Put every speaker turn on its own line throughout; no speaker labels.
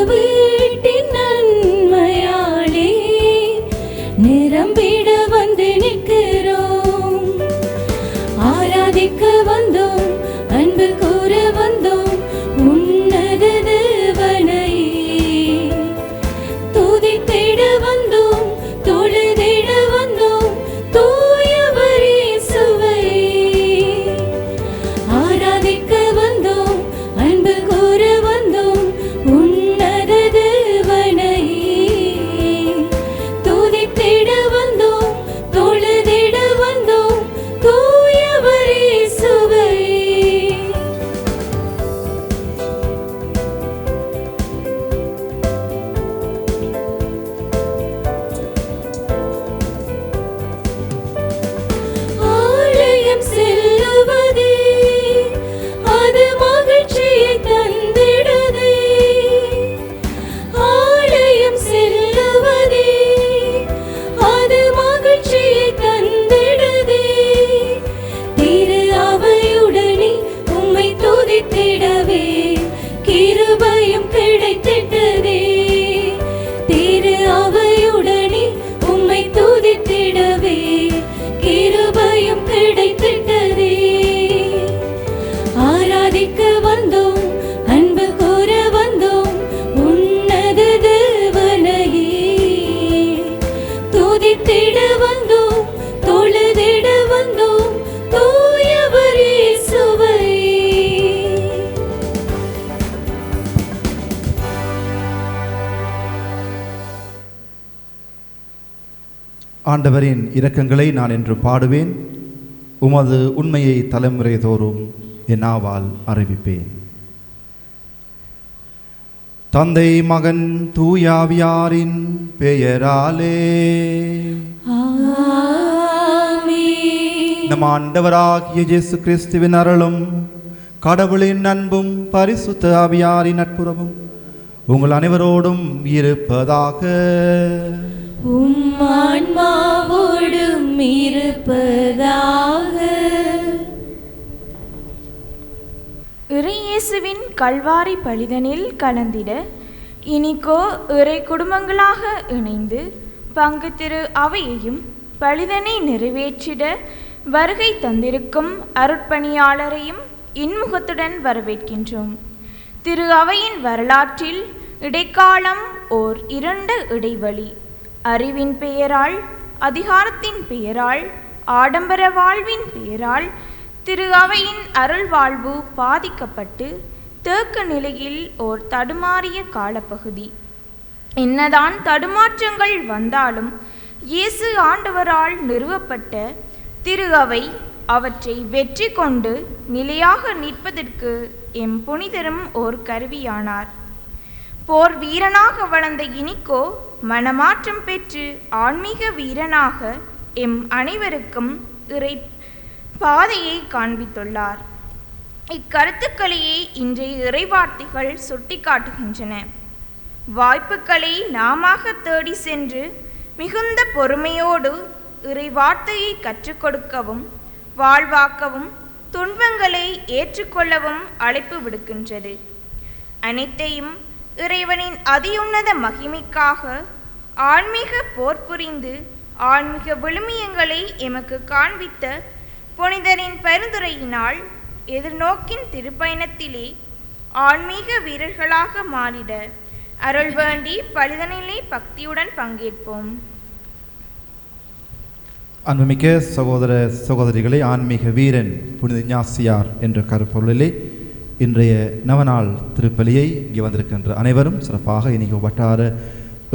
வீட்டின் நன்மையாலே நிரம்பிட வந்து நிற்கிறோம். ஆராதிக்க வந்தோம், அன்பு கூற வந்தோம், உன்னத தேவனையே துதித்திட வந்தோம், தொழுதிட வந்தோம், தூயவர் இயேசுவையே. ஆராதிக்க வந்தோம், அன்பு கூற வந்தோம், உன்னத தேவனையே துதித்திட வந்தோம், தொழுதிட வந்தோம், தூயவர் இயேசுவையே. ஆலயம் செல்லுவதே அது மகிழ்ச்சியை தந்திடுதே. ஆலயம் செல்லுவதே அது மகிழ்ச்சியை தந்திடுதே. திரு அவையுடனே உம்மை துதித்திடவே கிருபையும் கிடைத்திட்டதே. திரு அவையுடனே உம்மை துதித்திடவே கிருபையும் கிடைத்திட்டதே. ஆராதிக்க வந்தோம், அன்பு கூற வந்தோம், உன்னத தேவனையே துதித்திட வந்தோம், தொழுதிட வந்தோம், தூயவர் இயேசுவையே.
ஆண்டவரின் இரக்கங்களை நான் என்று பாடுவேன், உமது உண்மையை தலைமுறை தோறும் என் நாவால் அறிவிப்பேன். தந்தை மகன் தூயாவியாரின் பெயராலே
ஆமென்.
நம் ஆண்டவராகிய இயேசு கிறிஸ்துவின் அருளும் கடவுளின் அன்பும் பரிசுத்த ஆவியாரின் நட்புறவும் உங்கள் அனைவரோடும் இருப்பதாக.
உம் ஆன்மாவோடும் இருப்பதாக.
இறையேசுவின் கல்வாரி பலிதனில் கலந்திட இனிக்கோ இறை குடும்பங்களாக இணைந்து பங்கு திரு அவையையும் பலிதனை நிறைவேற்றிட வருகை தந்திருக்கும் அருட்பணியாளரையும் இன்முகத்துடன் வரவேற்கின்றோம். திரு அவையின் வரலாற்றில் இடைக்காலம் ஓர் இருண்ட இடைவெளி. அறிவின் பெயரால், அதிகாரத்தின் பெயரால், ஆடம்பர வாழ்வின் பெயரால் திரு அவையின் அருள் வாழ்வு பாதிக்கப்பட்டு தேக்க நிலையில் ஓர் தடுமாறிய காலப்பகுதி. என்னதான் தடுமாற்றங்கள் வந்தாலும் இயேசு ஆண்டவரால் நிறுவப்பட்ட திரு அவை அவற்றை வெற்றி கொண்டு நிலையாக நிற்பதற்கு எம் புனிதரும் ஓர் கருவியானார். போர் வீரனாக வளர்ந்த இனிக்கோ மனமாற்றம் பெற்று ஆன்மீக வீரனாக எம் அனைவருக்கும் இறை பாதையை காண்பித்துள்ளார். இக்கருத்துக்களையே இன்றைய இறைவார்த்தைகள் சுட்டிக்காட்டுகின்றன. வாய்ப்புகளை நாமாக தேடி சென்று மிகுந்த பொறுமையோடு இறைவார்த்தையை கற்றுக் கொடுக்கவும் வாழ்வாக்கவும் துன்பங்களை ஏற்றுக்கொள்ளவும் அழைப்பு விடுக்கின்றது. அனைத்தையும் இறைவனின் அதியுன்னத மகிமைக்காக ஆன்மீக போர் புரிந்து ஆன்மீக விழுமியங்களை எமக்கு காண்பித்த புனிதரின் பரிந்துரையினால் எதிர்நோக்கின் திருப்பயணத்திலே ஆன்மீக வீரர்களாக மாறிட அருள் வேண்டி பலிதனிலே பக்தியுடன் பங்கேற்போம்.
அன்புமிக்க சகோதர சகோதரிகளை, ஆன்மீக வீரன் புனித இஞ்ஞாசியார் என்ற கருப்பொருளிலே இன்றைய நவநாள் திருப்பலியை இங்கே வந்திருக்கின்ற அனைவரும் சிறப்பாக இனிய வட்டார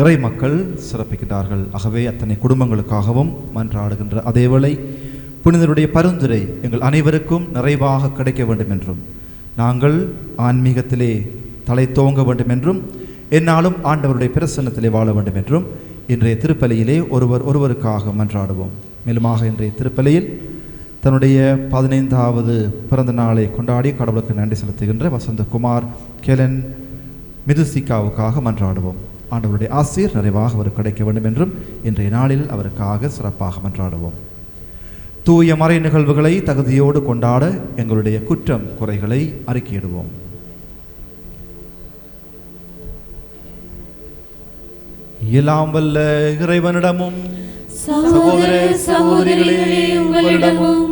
இறை மக்கள் சிறப்பிக்கின்றார்கள். ஆகவே அத்தனை குடும்பங்களுக்காகவும் மன்றாடுகின்ற அதேவேளை புனிதருடைய பரிந்துரை எங்கள் அனைவருக்கும் நிறைவாக கிடைக்க வேண்டும் என்றும், நாங்கள் ஆன்மீகத்திலே தலை தோங்க வேண்டும் என்றும், என்னாலும் ஆண்டவருடைய பிரசன்னத்திலே வாழ வேண்டும் என்றும் இன்றைய திருப்பலியிலே ஒருவருக்காக மன்றாடுவோம். மேலுமாக இன்றைய திருப்பலியில் தன்னுடைய 15வது பிறந்த நாளை கொண்டாடி கடவுளுக்கு நன்றி செலுத்துகின்ற வசந்தகுமார் கெலன் மிதுசிகாவுக்காக மன்றாடுவோம். ஆண்டவருடைய ஆசீர் நிறைவாக அவர் கிடைக்க வேண்டும் என்றும் இன்றைய நாளில் அவருக்காக சிறப்பாக மன்றாடுவோம். தூய மறை நிகழ்வுகளை தகுதியோடு கொண்டாட எங்களுடைய குற்றம் குறைகளை அறிக்கையிடுவோம். எல்லாம் வல்ல இறைவனிடமும்
சகோதர சகோதரிகளே உங்களிடமும்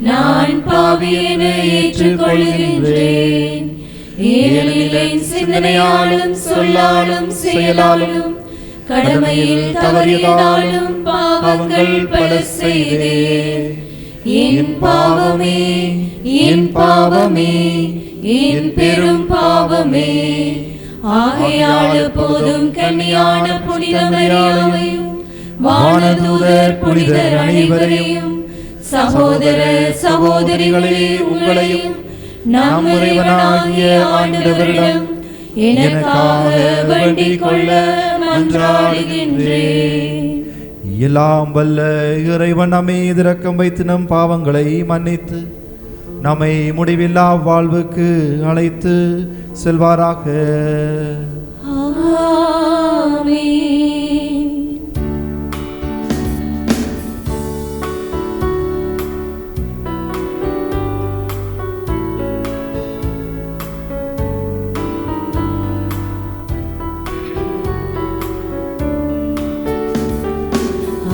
நான் பாவி என ஏற்றுக்கொள்கின்றேன். ஏனெனில் என் சிந்தனையாலும் சொல்லாலும் செயலாலும் கடமையில் தவறியதாலும் பாவங்கள் பல செய்தேன். என் பாவமே, என் பாவமே, என் பெரும் பாவமே. ஆகையால் எப்போதும் கன்னியான புனித மரியாதையும் வானதூதர் புனிதர் அனைவரையும் சகோதர சகோதரிகளே உங்களையும் நம் இறைவனாகிய ஆண்டவரிடம் எனக்காக வேண்டிக் கொள்ள மன்றாடுகின்றேன்.
எல்லாம் வல்ல இறைவன் நம்மை இரக்கம் வைத்து நம் பாவங்களை மன்னித்து நம்மை முடிவில்லா வாழ்வுக்கு அழைத்து செல்வாராக.
ஆமென்.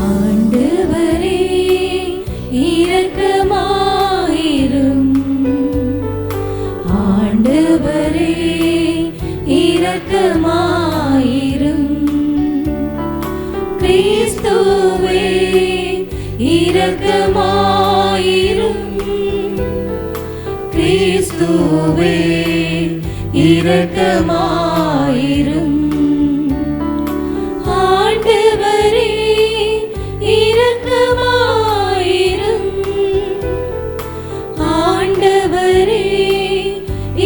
ஆண்டவரே இரக்கமாயிரும். ஆண்டவரே இரக்கமாயிரும். கிறிஸ்துவே இரக்கமாயிரும். கிறிஸ்துவே இரக்கமாயிரும். ஆண்டவரே இரக்கமாயிரும். ஆண்டவரே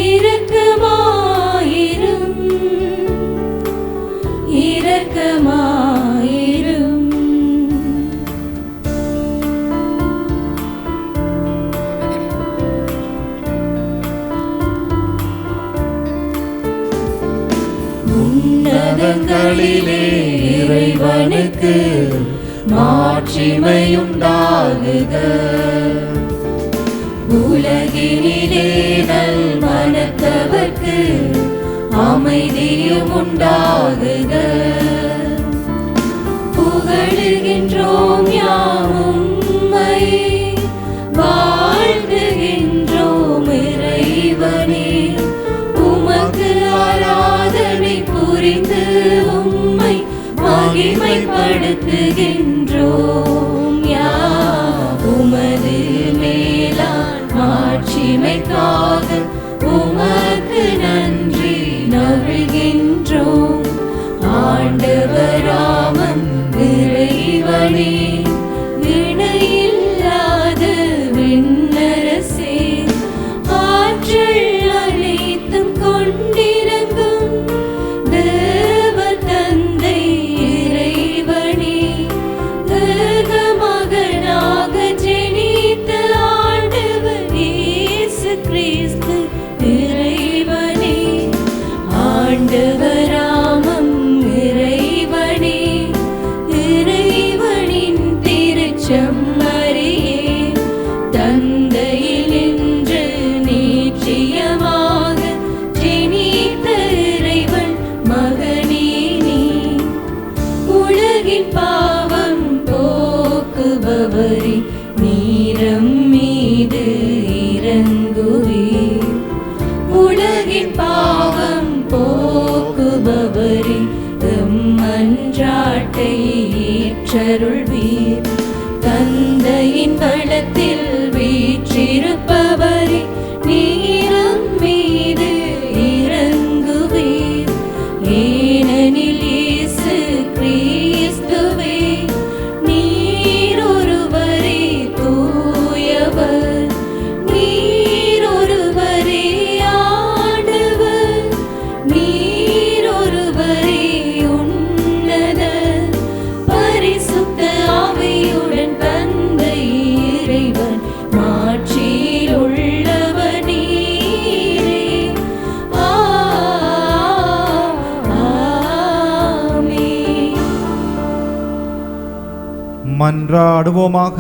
இரக்கமாயிரும். இரக்கமாயிரும். உன்னதங்களிலே இறைவனுக்கு மாட்சிமையுண்டாகுக. உலகினிலே நல் மனத்தவர்க்கு அமைதியும் உண்டாகுக. புகழுகின்றோம் யாவும் உம்மையே, வாழ்த்துகின்றோம் இறைவனே. உமக்கு ஆராதனை புரிந்து உம்மை மகிமைப்படுத்துகின்றோம். உமது மேலான் மாட்சிமைக்காக உமக்கு நன்றி நல்கின்றோம். ஆண்டவராமம் இறைவனே, இணையில்லாத விண்ணரசே, ஆற்றல் அனைத்தும் கொண்டிருக்கும் தேவ தந்தை இறைவனே, ஏகமகனாக ஜெனித்த ஆண்டவர் இயேசு கிறிஸ்து இறைவனே. ஆண்டவராமம் இறைவனே, இறைவனின் திருச்செம்மறியே, தந்தையில் நின்று நிச்சயமாக ஜெனித்த இறைவன் மகனே நீ. உலகின் பாவம் போக்குபவரே, நீரம் மீது இறங்குவீர். உலகின் பாவம் போக்குபவரே, மன்றாட்டை ஏற்றருள்வீர். தந்தையின் பலத்தில் வீற்றிருப்பவரே, நீரம் மீது இறங்குவீர். ஏனெனில் இயேசு கிறிஸ்துவே, நீர் ஒருவரே தூயவர். நீர் ஒருவரே ஆண்டவர். நீர் ஒருவரே உன்னத பரிசுத்த ஆவியுடன் தந்தை இறைவன் மாட்சியில் உள்ளவர் நீரே. ஆமென்.
மன்றாடுவோமாக.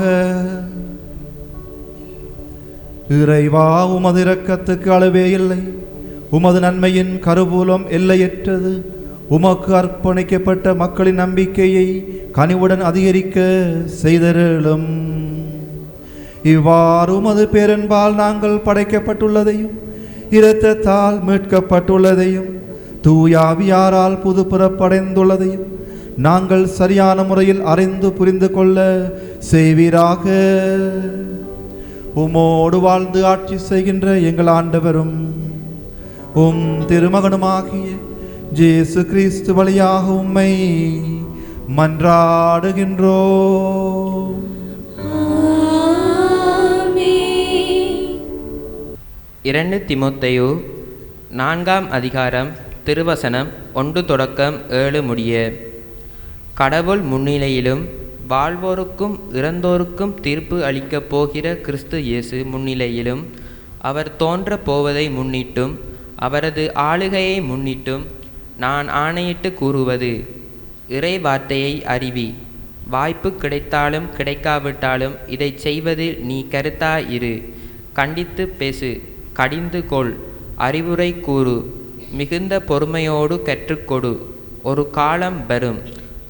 இறைவா, உமது இரக்கத்துக்கு அளவே இல்லை. உமது நன்மையின் கருவூலம் எல்லையற்றது. உமக்கு அர்ப்பணிக்கப்பட்ட மக்களின் நம்பிக்கையை கனிவுடன் அதிகரிக்க செய்தருளும். இவ்வாறு உமது பேரன்பால் நாங்கள் படைக்கப்பட்டுள்ளதையும் இரத்தத்தால் மீட்கப்பட்டுள்ளதையும் தூயாவியாரால் புதுப்புறப்படைந்துள்ளதையும் நாங்கள் சரியான முறையில் அறிந்து புரிந்து கொள்ள செய்வீராக. உமோடு வாழ்ந்து ஆட்சி செய்கின்ற எங்கள் ஆண்டவரும் உம் திருமகனுமாகிய இயேசு கிறிஸ்து வழியாக உம்மை மன்றாடுகின்றோம்.
இரண்டு தீமோத்தேயு 4 அதிகாரம் திருவசனம் 1 தொடக்கம் 7 முடிய. கடவுள் முன்னிலையிலும் வாழ்வோருக்கும் இறந்தோருக்கும் தீர்ப்பு அளிக்கப் போகிற கிறிஸ்து இயேசு முன்னிலையிலும் அவர் தோன்றப் போவதை முன்னிட்டும் அவரது ஆளுகையை முன்னிட்டும் நான் ஆணையிட்டு கூறுவது, இறை வார்த்தையை அறிவி. வாய்ப்பு கிடைத்தாலும் கிடைக்காவிட்டாலும் இதை செய்வதில் நீ கருத்தாயிரு. கண்டித்து பேசு, கடிந்து கொள், அறிவுரை கூறு, மிகுந்த பொறுமையோடு கற்றுக்கொடு. ஒரு காலம் வரும்,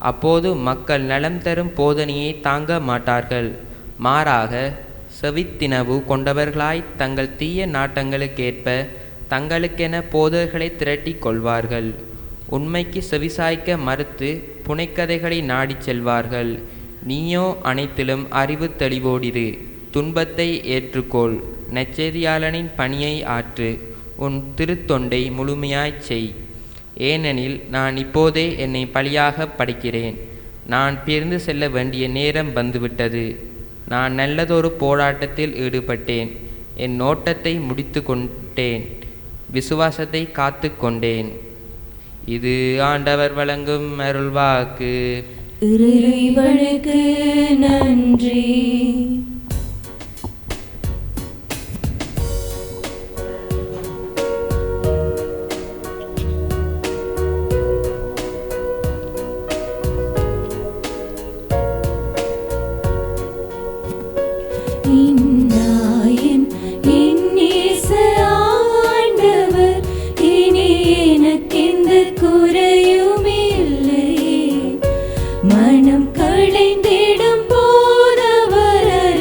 அப்போது மக்கள் நலம் தரும் போதனையை தாங்க மாட்டார்கள். மாறாக செவித்தினவு கொண்டவர்களாய் தங்கள் தீய நாட்டங்களுக்கேற்ப தங்களுக்கென போதர்களை திரட்டி கொள்வார்கள். உண்மைக்கு செவிசாய்க்க மறுத்து புனைக்கதைகளை நாடிச் செல்வார்கள். நீயோ அனைத்திலும் அறிவு தெளிவோடிரு. துன்பத்தை ஏற்றுக்கொள், நற்செய்தியாளனின் பணியை ஆற்று, உன் திருத்தொண்டை முழுமையாய்ச் செய். ஏனெனில் நான் இப்போதே என்னை பலியாக படைக்கிறேன். நான் பிரிந்து செல்ல வேண்டிய நேரம் வந்துவிட்டது. நான் நல்லதொரு போராட்டத்தில் ஈடுபட்டேன். என் நோட்டத்தை முடித்து கொண்டேன், விசுவாசத்தை காத்து கொண்டேன். இது ஆண்டவர் வழங்கும் அருள்வாக்கு.
இறைவனுக்கு நன்றி. மனம் களைந்திடும் போதவர்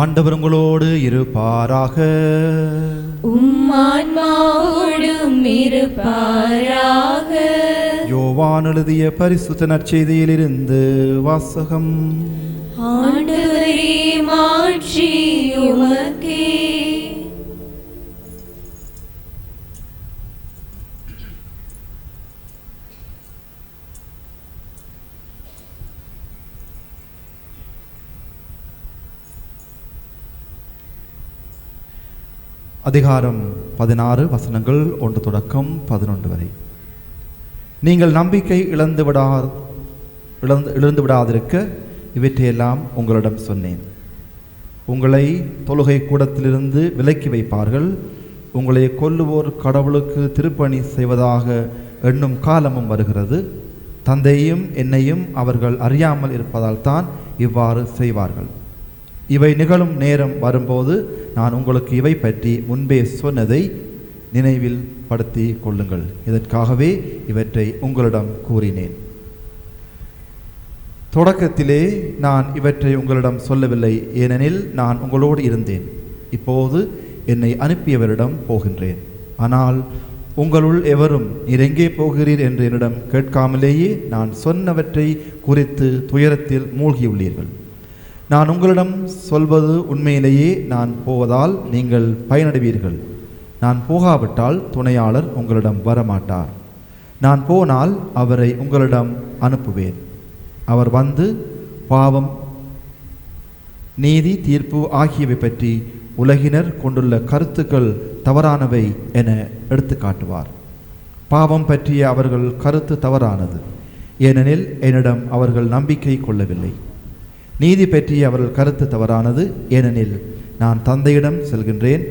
ஆண்டவர் உங்களோடு இருப்பாராக.
உம்மான்மாவோடும் இருப்பாராக.
யோவான் எழுதிய பரிசுத்த நற்செய்தியிலிருந்து வாசகம்.
ஆண்டவரே, மாட்சி உமக்கே.
அதிகாரம் 16 வசனங்கள் 1 தொடக்கம் 11 வரை. நீங்கள் நம்பிக்கை இழந்து விடாதிருக்க இவற்றையெல்லாம் உங்களிடம் சொன்னேன். உங்களை தொழுகை கூடத்திலிருந்து விலக்கி வைப்பார்கள். உங்களை கொல்லுவோர் கடவுளுக்கு திருப்பணி செய்வதாக எண்ணும் காலமும் வருகிறது. தந்தையும் என்னையும் அவர்கள் அறியாமல் இருப்பதால் தான் இவ்வாறு செய்வார்கள். இவை நிகழும் நேரம் வரும்போது நான் உங்களுக்கு இவை பற்றி முன்பே சொன்னதை நினைவில் படுத்தி கொள்ளுங்கள். இதற்காகவே இவற்றை உங்களிடம் கூறினேன். தொடக்கத்திலே நான் இவற்றை உங்களிடம் சொல்லவில்லை, ஏனெனில் நான் உங்களோடு இருந்தேன். இப்போது என்னை அனுப்பியவரிடம் போகின்றேன். ஆனால் உங்களுள் எவரும் நீர் எங்கே போகிறீர் என்று என்னிடம் கேட்காமலேயே நான் சொன்னவற்றை குறித்து துயரத்தில் மூழ்கியுள்ளீர்கள். நான் உங்களிடம் சொல்வது உண்மையிலேயே நான் போவதால் நீங்கள் பயனடைவீர்கள். நான் போகாவிட்டால் துணையாளர் உங்களிடம் வரமாட்டார். நான் போனால் அவரை உங்களிடம் அனுப்புவேன். அவர் வந்து பாவம், நீதி, தீர்ப்பு ஆகியவை பற்றி உலகினர் கொண்டுள்ள கருத்துக்கள் தவறானவை என எடுத்து காட்டுவார். பாவம் பற்றிய அவர்கள் கருத்து தவறானது, ஏனெனில் என்னிடம் அவர்கள் நம்பிக்கை கொள்ளவில்லை. நீதி பற்றிய அவர்கள் கருத்து தவறானது, ஏனெனில் நான் தந்தையிடம் செல்கின்றேன்,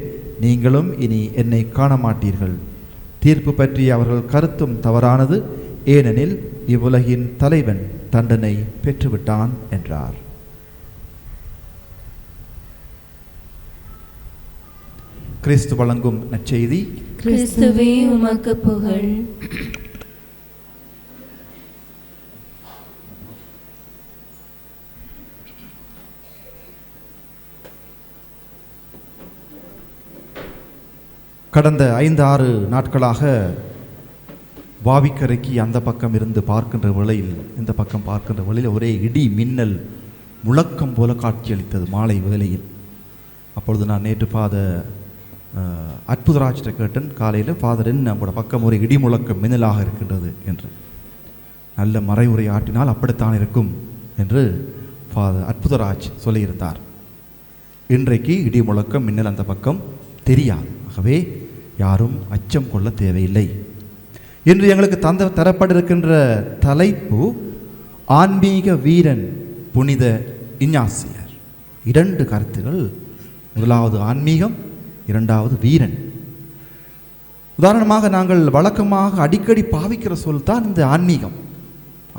நீங்களும் இனி என்னை காண மாட்டீர்கள். தீர்ப்பு பற்றிய அவர்கள் கருத்தும் தவறானது, ஏனெனில் இவ்வுலகின் தலைவன் தண்டனை பெற்றுவிட்டான் என்றார். கிறிஸ்து வழங்கும் நற்செய்தி.
கிறிஸ்துவே உமக்கு புகழ்.
கடந்த 5-6 நாட்களாக வாவிக்கரைக்கு அந்த பக்கம் இருந்து பார்க்கின்ற வேளையில் இந்த பக்கம் பார்க்கின்ற வேளையில் ஒரே இடி மின்னல் முழக்கம் போல காட்சியளித்தது மாலை வேளையில். அப்பொழுது நான் நேற்று ஃபாதர் அற்புதராஜ்கிட்ட கேட்டேன், காலையில் ஃபாதர் என்ன நம்மளோட பக்கம் ஒரு இடி முழக்கம் மின்னலாக இருக்கின்றது என்று. நல்ல மறைவுரை ஆற்றினால் அப்படித்தான் இருக்கும் என்று ஃபாதர் அற்புதராஜ் சொல்லியிருந்தார். இன்றைக்கு இடி முழக்கம் மின்னல் அந்த பக்கம் தெரியாது. ஆகவே யாரும் அச்சம் கொள்ள தேவையில்லை. இன்று எங்களுக்கு தரப்பட்டிருக்கின்ற தலைப்பு ஆன்மீக வீரன் புனித இஞ்ஞாசியார். 2 கருத்துகள். முதலாவது ஆன்மீகம், இரண்டாவது வீரன். உதாரணமாக நாங்கள் வழக்கமாக அடிக்கடி பாவிக்கிற சொல் தான் இந்த ஆன்மீகம்.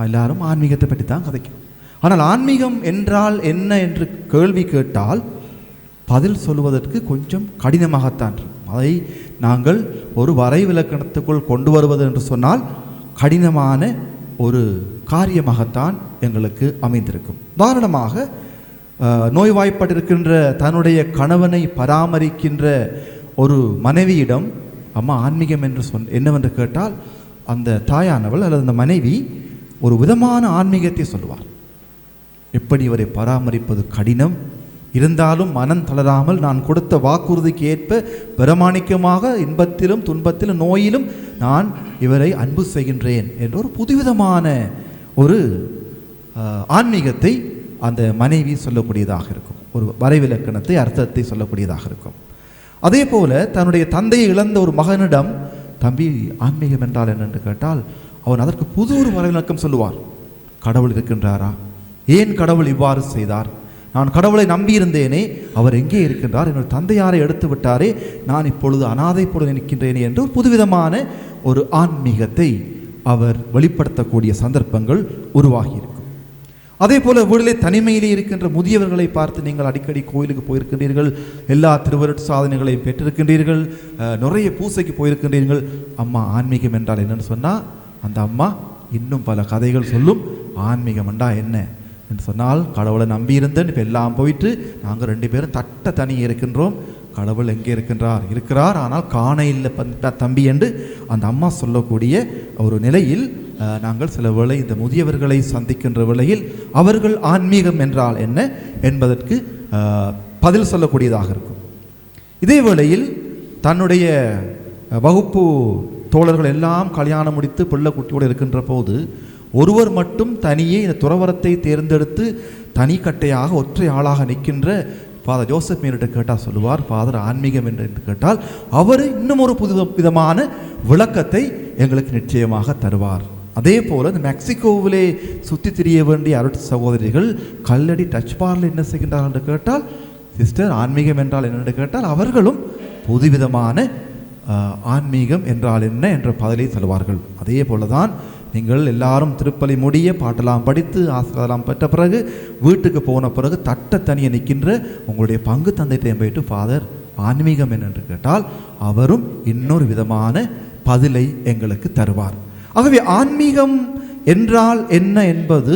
எல்லாரும் ஆன்மீகத்தை பற்றி தான் கதைக்கிறோம். ஆனால் ஆன்மீகம் என்றால் என்ன என்று கேள்வி கேட்டால் பதில் சொல்வதற்கு கொஞ்சம் கடினமாகத்தான் இருக்கும். அதை நாங்கள் ஒரு வரைவிலக்கணத்துக்குள் கொண்டு வருவது என்று சொன்னால் கடினமான ஒரு காரியமாகத்தான் எங்களுக்கு அமைந்திருக்கும். உதாரணமாக நோய்வாய்ப்பட்டிருக்கின்ற தன்னுடைய கணவனை பராமரிக்கின்ற ஒரு மனைவியிடம் அம்மா ஆன்மீகம் என்று என்னவென்று கேட்டால் அந்த தாயானவள் அல்லது அந்த மனைவி ஒரு விதமான ஆன்மீகத்தை சொல்லுவார். எப்படி இவரை பராமரிப்பது கடினம், இருந்தாலும் மனம் தளராமல் நான் கொடுத்த வாக்குறுதிக்கு ஏற்ப பிரமாணிக்கமாக இன்பத்திலும் துன்பத்திலும் நோயிலும் நான் இவரை அன்பு செய்கின்றேன் என்ற ஒரு புதுவிதமான ஒரு ஆன்மீகத்தை அந்த மனைவி சொல்லக்கூடியதாக இருக்கும். ஒரு வரைவிலக்கணத்தை அர்த்தத்தை சொல்லக்கூடியதாக இருக்கும். அதே போல தன்னுடைய தந்தையை இழந்த ஒரு மகனிடம், தம்பி ஆன்மீகம் என்றால் என்னென்று கேட்டால் அவன் அதற்கு புது ஒரு வரைவிலக்கம் சொல்லுவார். கடவுள் இருக்கின்றாரா? ஏன் கடவுள் இவ்வாறு செய்தார்? நான் கடவுளை நம்பியிருந்தேனே, அவர் எங்கே இருக்கின்றார்? என்னுடைய தந்தையாரை எடுத்து விட்டாரே, நான் இப்பொழுது அனாதை போல நிற்கின்றேனே என்று ஒரு புதுவிதமான ஒரு ஆன்மீகத்தை அவர் வெளிப்படுத்தக்கூடிய சந்தர்ப்பங்கள் உருவாகியிருக்கும். அதே போல வீட்டிலே தனிமையிலே இருக்கின்ற முதியவர்களை பார்த்து நீங்கள் அடிக்கடி கோயிலுக்கு போயிருக்கின்றீர்கள், எல்லா திருவருட் சாதனைகளையும் பெற்றிருக்கின்றீர்கள், நிறைய பூசைக்கு போயிருக்கின்றீர்கள். அம்மா ஆன்மீகம் என்றால் என்னன்னு சொன்னால் அந்த அம்மா இன்னும் பல கதைகள் சொல்லும். ஆன்மீகம் என்றா என்ன என்று சொன்னால், கடவுளை நம்பியிருந்தேன், இப்போ எல்லாம் போயிட்டு நாங்கள் 2 பேரும் தனியே இருக்கின்றோம். கடவுள் எங்கே இருக்கின்றார்? இருக்கிறார், ஆனால் காண இல்லை தம்பி என்று அந்த அம்மா சொல்லக்கூடிய ஒரு நிலையில் நாங்கள் சில வேளை இந்த முதியவர்களை சந்திக்கின்ற வேளையில் அவர்கள் ஆன்மீகம் என்றால் என்ன என்பதற்கு பதில் சொல்லக்கூடியதாக இருக்கும். இதே வேளையில் தன்னுடைய வகுப்பு தோழர்கள் எல்லாம் கல்யாணம் முடித்து பிள்ளை குட்டியோடு இருக்கின்ற போது ஒருவர் மட்டும் தனியே இந்த துறவரத்தை தேர்ந்தெடுத்து தனிக்கட்டையாக ஒற்றை ஆளாக நிற்கின்ற ஃபாதர் ஜோசப் மீனிட்ட கேட்டால் சொல்லுவார், ஃபாதர் ஆன்மீகம் என்று கேட்டால் அவர் இன்னும் ஒரு புது விதமான விளக்கத்தை எங்களுக்கு நிச்சயமாக தருவார். அதே போல் இந்த மெக்சிகோவிலே சுற்றி திரிய வேண்டிய அருட் சகோதரிகள் கல்லடி டச் பார்ல என்ன செய்கின்றார்கள் என்று கேட்டால், சிஸ்டர் ஆன்மீகம் என்றால் என்னென்று கேட்டால் அவர்களும் புதுவிதமான ஆன்மீகம் என்றால் என்ன என்ற பதிலை சொல்வார்கள். அதே போல தான் நீங்கள் எல்லாரும் திருப்பலி முடிய பாட்டெல்லாம் படித்து ஆசிரியெல்லாம் பெற்ற பிறகு வீட்டுக்கு போன பிறகு தனியே நிற்கின்ற உங்களுடைய பங்கு தந்தையிடம் போயிட்டு ஃபாதர் ஆன்மீகம் என்னென்று கேட்டால் அவரும் இன்னொரு விதமான பதிலை எங்களுக்கு தருவார். ஆகவே ஆன்மீகம் என்றால் என்ன என்பது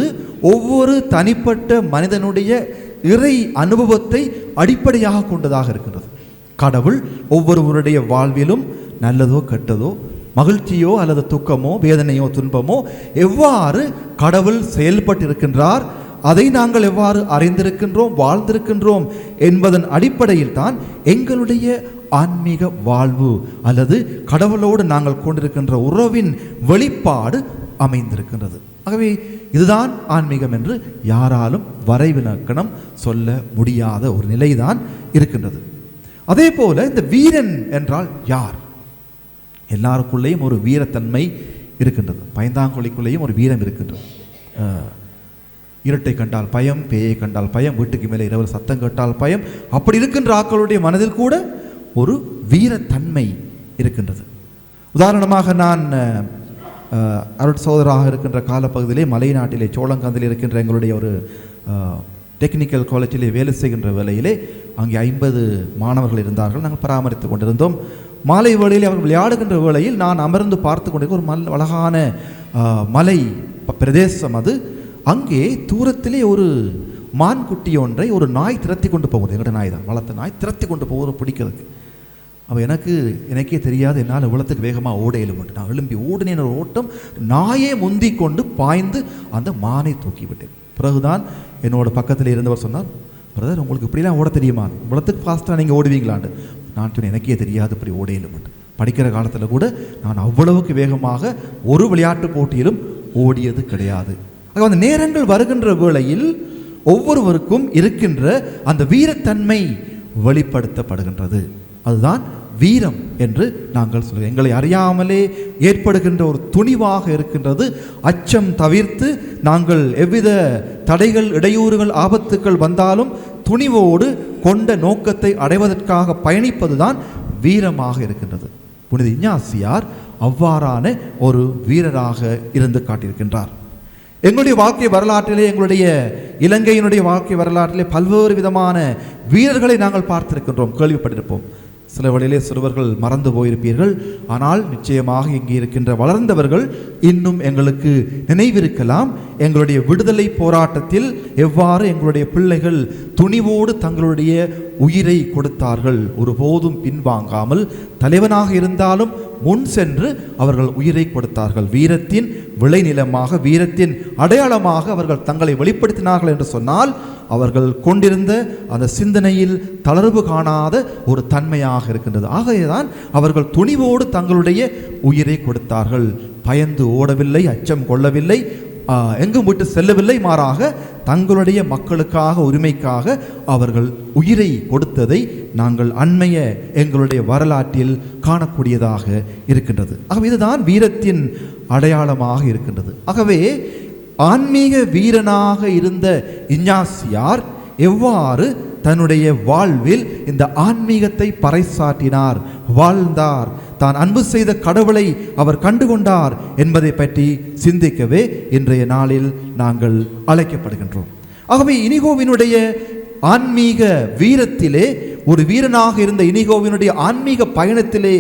ஒவ்வொரு தனிப்பட்ட மனிதனுடைய இறை அனுபவத்தை அடிப்படையாக கொண்டதாக இருக்கின்றது. கடவுள் ஒவ்வொருவருடைய வாழ்விலும் நல்லதோ கெட்டதோ, மகிழ்ச்சியோ அல்லது துக்கமோ, வேதனையோ துன்பமோ எவ்வாறு கடவுள் செயல்பட்டிருக்கின்றார், அதை நாங்கள் எவ்வாறு அறிந்திருக்கின்றோம், வாழ்ந்திருக்கின்றோம் என்பதன் அடிப்படையில் தான் எங்களுடைய ஆன்மீக வாழ்வு அல்லது கடவுளோடு நாங்கள் கொண்டிருக்கின்ற உறவின் வெளிப்பாடு அமைந்திருக்கின்றது. ஆகவே இதுதான் ஆன்மீகம் என்று யாராலும் வரைவிலக்கணம் சொல்ல முடியாத ஒரு நிலைதான் இருக்கின்றது. அதே போல இந்த வீரன் என்றால் யார்? எல்லாருக்குள்ளேயும் ஒரு வீரத்தன்மை இருக்கின்றது. பயந்தாங்கொழிக்குள்ளேயும் ஒரு வீரம் இருக்கின்றது. இருட்டை கண்டால் பயம், பேயை கண்டால் பயம், வீட்டுக்கு மேலே இரவு சத்தம் கேட்டால் பயம். அப்படி இருக்கின்ற ஆக்களுடைய மனதில் கூட ஒரு வீரத்தன்மை இருக்கின்றது. உதாரணமாக நான் அருட் சகோதராக இருக்கின்ற காலப்பகுதியிலே மலை நாட்டிலே சோளங்காந்தில் இருக்கின்ற எங்களுடைய ஒரு டெக்னிக்கல் காலேஜிலே வேலை செய்கின்ற வேளையிலே அங்கே 50 மாணவர்கள் இருந்தார்கள். நாங்கள் பராமரித்து கொண்டிருந்தோம். மாலை வேளையில் அவர்கள் விளையாடுகின்ற வேளையில் நான் அமர்ந்து பார்த்து கொண்டிருக்க ஒரு அழகான மலை பிரதேசம் அது. அங்கே தூரத்திலே ஒரு மான்குட்டி ஒன்றை ஒரு நாய் திரத்தி கொண்டு போகுது. எங்களோட நாய் தான், வளர்த்த நாய் திரத்தி கொண்டு போகிறது பிடிக்கிறதுக்கு. அப்போ எனக்கே தெரியாது என்னால் இவ்வளத்துக்கு வேகமாக ஓட எழுமட்டு. நான் எழும்பி ஓடினேன். ஒரு ஓட்டம், நாயே முந்தி கொண்டு பாய்ந்து அந்த மானை தூக்கிவிட்டேன். பிறகுதான் என்னோட பக்கத்தில் இருந்தவர் சொன்னார், பிரதர் உங்களுக்கு இப்படிலாம் ஓட தெரியுமா? இவ்வளத்துக்கு ஃபாஸ்ட்டாக நீங்கள் ஓடுவீங்களான்னு. நான் சொன்னேன், எனக்கே தெரியாது இப்படி ஓட எழுமட்டு. படிக்கிற காலத்தில் கூட நான் அவ்வளவுக்கு வேகமாக ஒரு விளையாட்டு போட்டியிலும் ஓடியது கிடையாது. ஆக அந்த நேரங்கள் வருகின்ற வேளையில் ஒவ்வொருவருக்கும் இருக்கின்ற அந்த வீரத்தன்மை வெளிப்படுத்தப்படுகின்றது. அதுதான் வீரம் என்று நாங்கள் சொல்கிறோம். எங்களை அறியாமலே ஏற்படுகின்ற ஒரு துணிவாக இருக்கின்றது. அச்சம் தவிர்த்து நாங்கள் எவ்வித தடைகள், இடையூறுகள், ஆபத்துக்கள் வந்தாலும் துணிவோடு கொண்ட நோக்கத்தை அடைவதற்காக பயணிப்பதுதான் வீரமாக இருக்கின்றது. புனித இஞ்ஞாசியார் அவ்வாறான ஒரு வீரராக இருந்து காட்டியிருக்கின்றார். எங்களுடைய வாழ்க்கை வரலாற்றிலே, எங்களுடைய இலங்கையினுடைய வாழ்க்கை வரலாற்றிலே பல்வேறு விதமான வீரர்களை நாங்கள் பார்த்திருக்கின்றோம், கேள்விப்பட்டிருப்போம். சில வழியிலே சிறுவர்கள் மறந்து போயிருப்பீர்கள். ஆனால் நிச்சயமாக இங்கே இருக்கின்ற வளர்ந்தவர்கள் இன்னும் எங்களுக்கு நினைவிருக்கலாம். எங்களுடைய விடுதலை போராட்டத்தில் எவ்வாறு எங்களுடைய பிள்ளைகள் துணிவோடு தங்களுடைய உயிரை கொடுத்தார்கள். ஒருபோதும் பின்வாங்காமல் தலைவனாக இருந்தாலும் முன் சென்று அவர்கள் உயிரை கொடுத்தார்கள். வீரத்தின் விளைநிலமாக, வீரத்தின் அடையாளமாக அவர்கள் தங்களை வெளிப்படுத்தினார்கள் என்று சொன்னால் அவர்கள் கொண்டிருந்த அந்த சிந்தனையில் தளர்வு காணாத ஒரு தன்மையாக இருக்கின்றது. ஆகையதான் அவர்கள் துணிவோடு தங்களுடைய உயிரை கொடுத்தார்கள். பயந்து ஓடவில்லை, அச்சம் கொள்ளவில்லை, எங்கும் விட்டு செல்லவில்லை. மாறாக தங்களுடைய மக்களுக்காக, உரிமைக்காக அவர்கள் உயிரை கொடுத்ததை நாங்கள் அண்மைய எங்களுடைய வரலாற்றில் காணக்கூடியதாக இருக்கின்றது. ஆகவே இதுதான் வீரத்தின் அடையாளமாக இருக்கின்றது. ஆகவே ஆன்மீக வீரனாக இருந்த இஞ்ஞாசியார் எவ்வாறு தன்னுடைய வாழ்வில் இந்த ஆன்மீகத்தை பறைசாற்றினார், வாழ்ந்தார், தான் அன்பு செய்த கடவுளை அவர் கண்டுகொண்டார் என்பதை பற்றி சிந்திக்கவே இன்றைய நாளில் நாங்கள் அழைக்கப்படுகின்றோம். ஆகவே இனிகோவினுடைய ஆன்மீக வீரத்திலே, ஒரு வீரனாக இருந்த இனிகோவினுடைய ஆன்மீக பயணத்திலே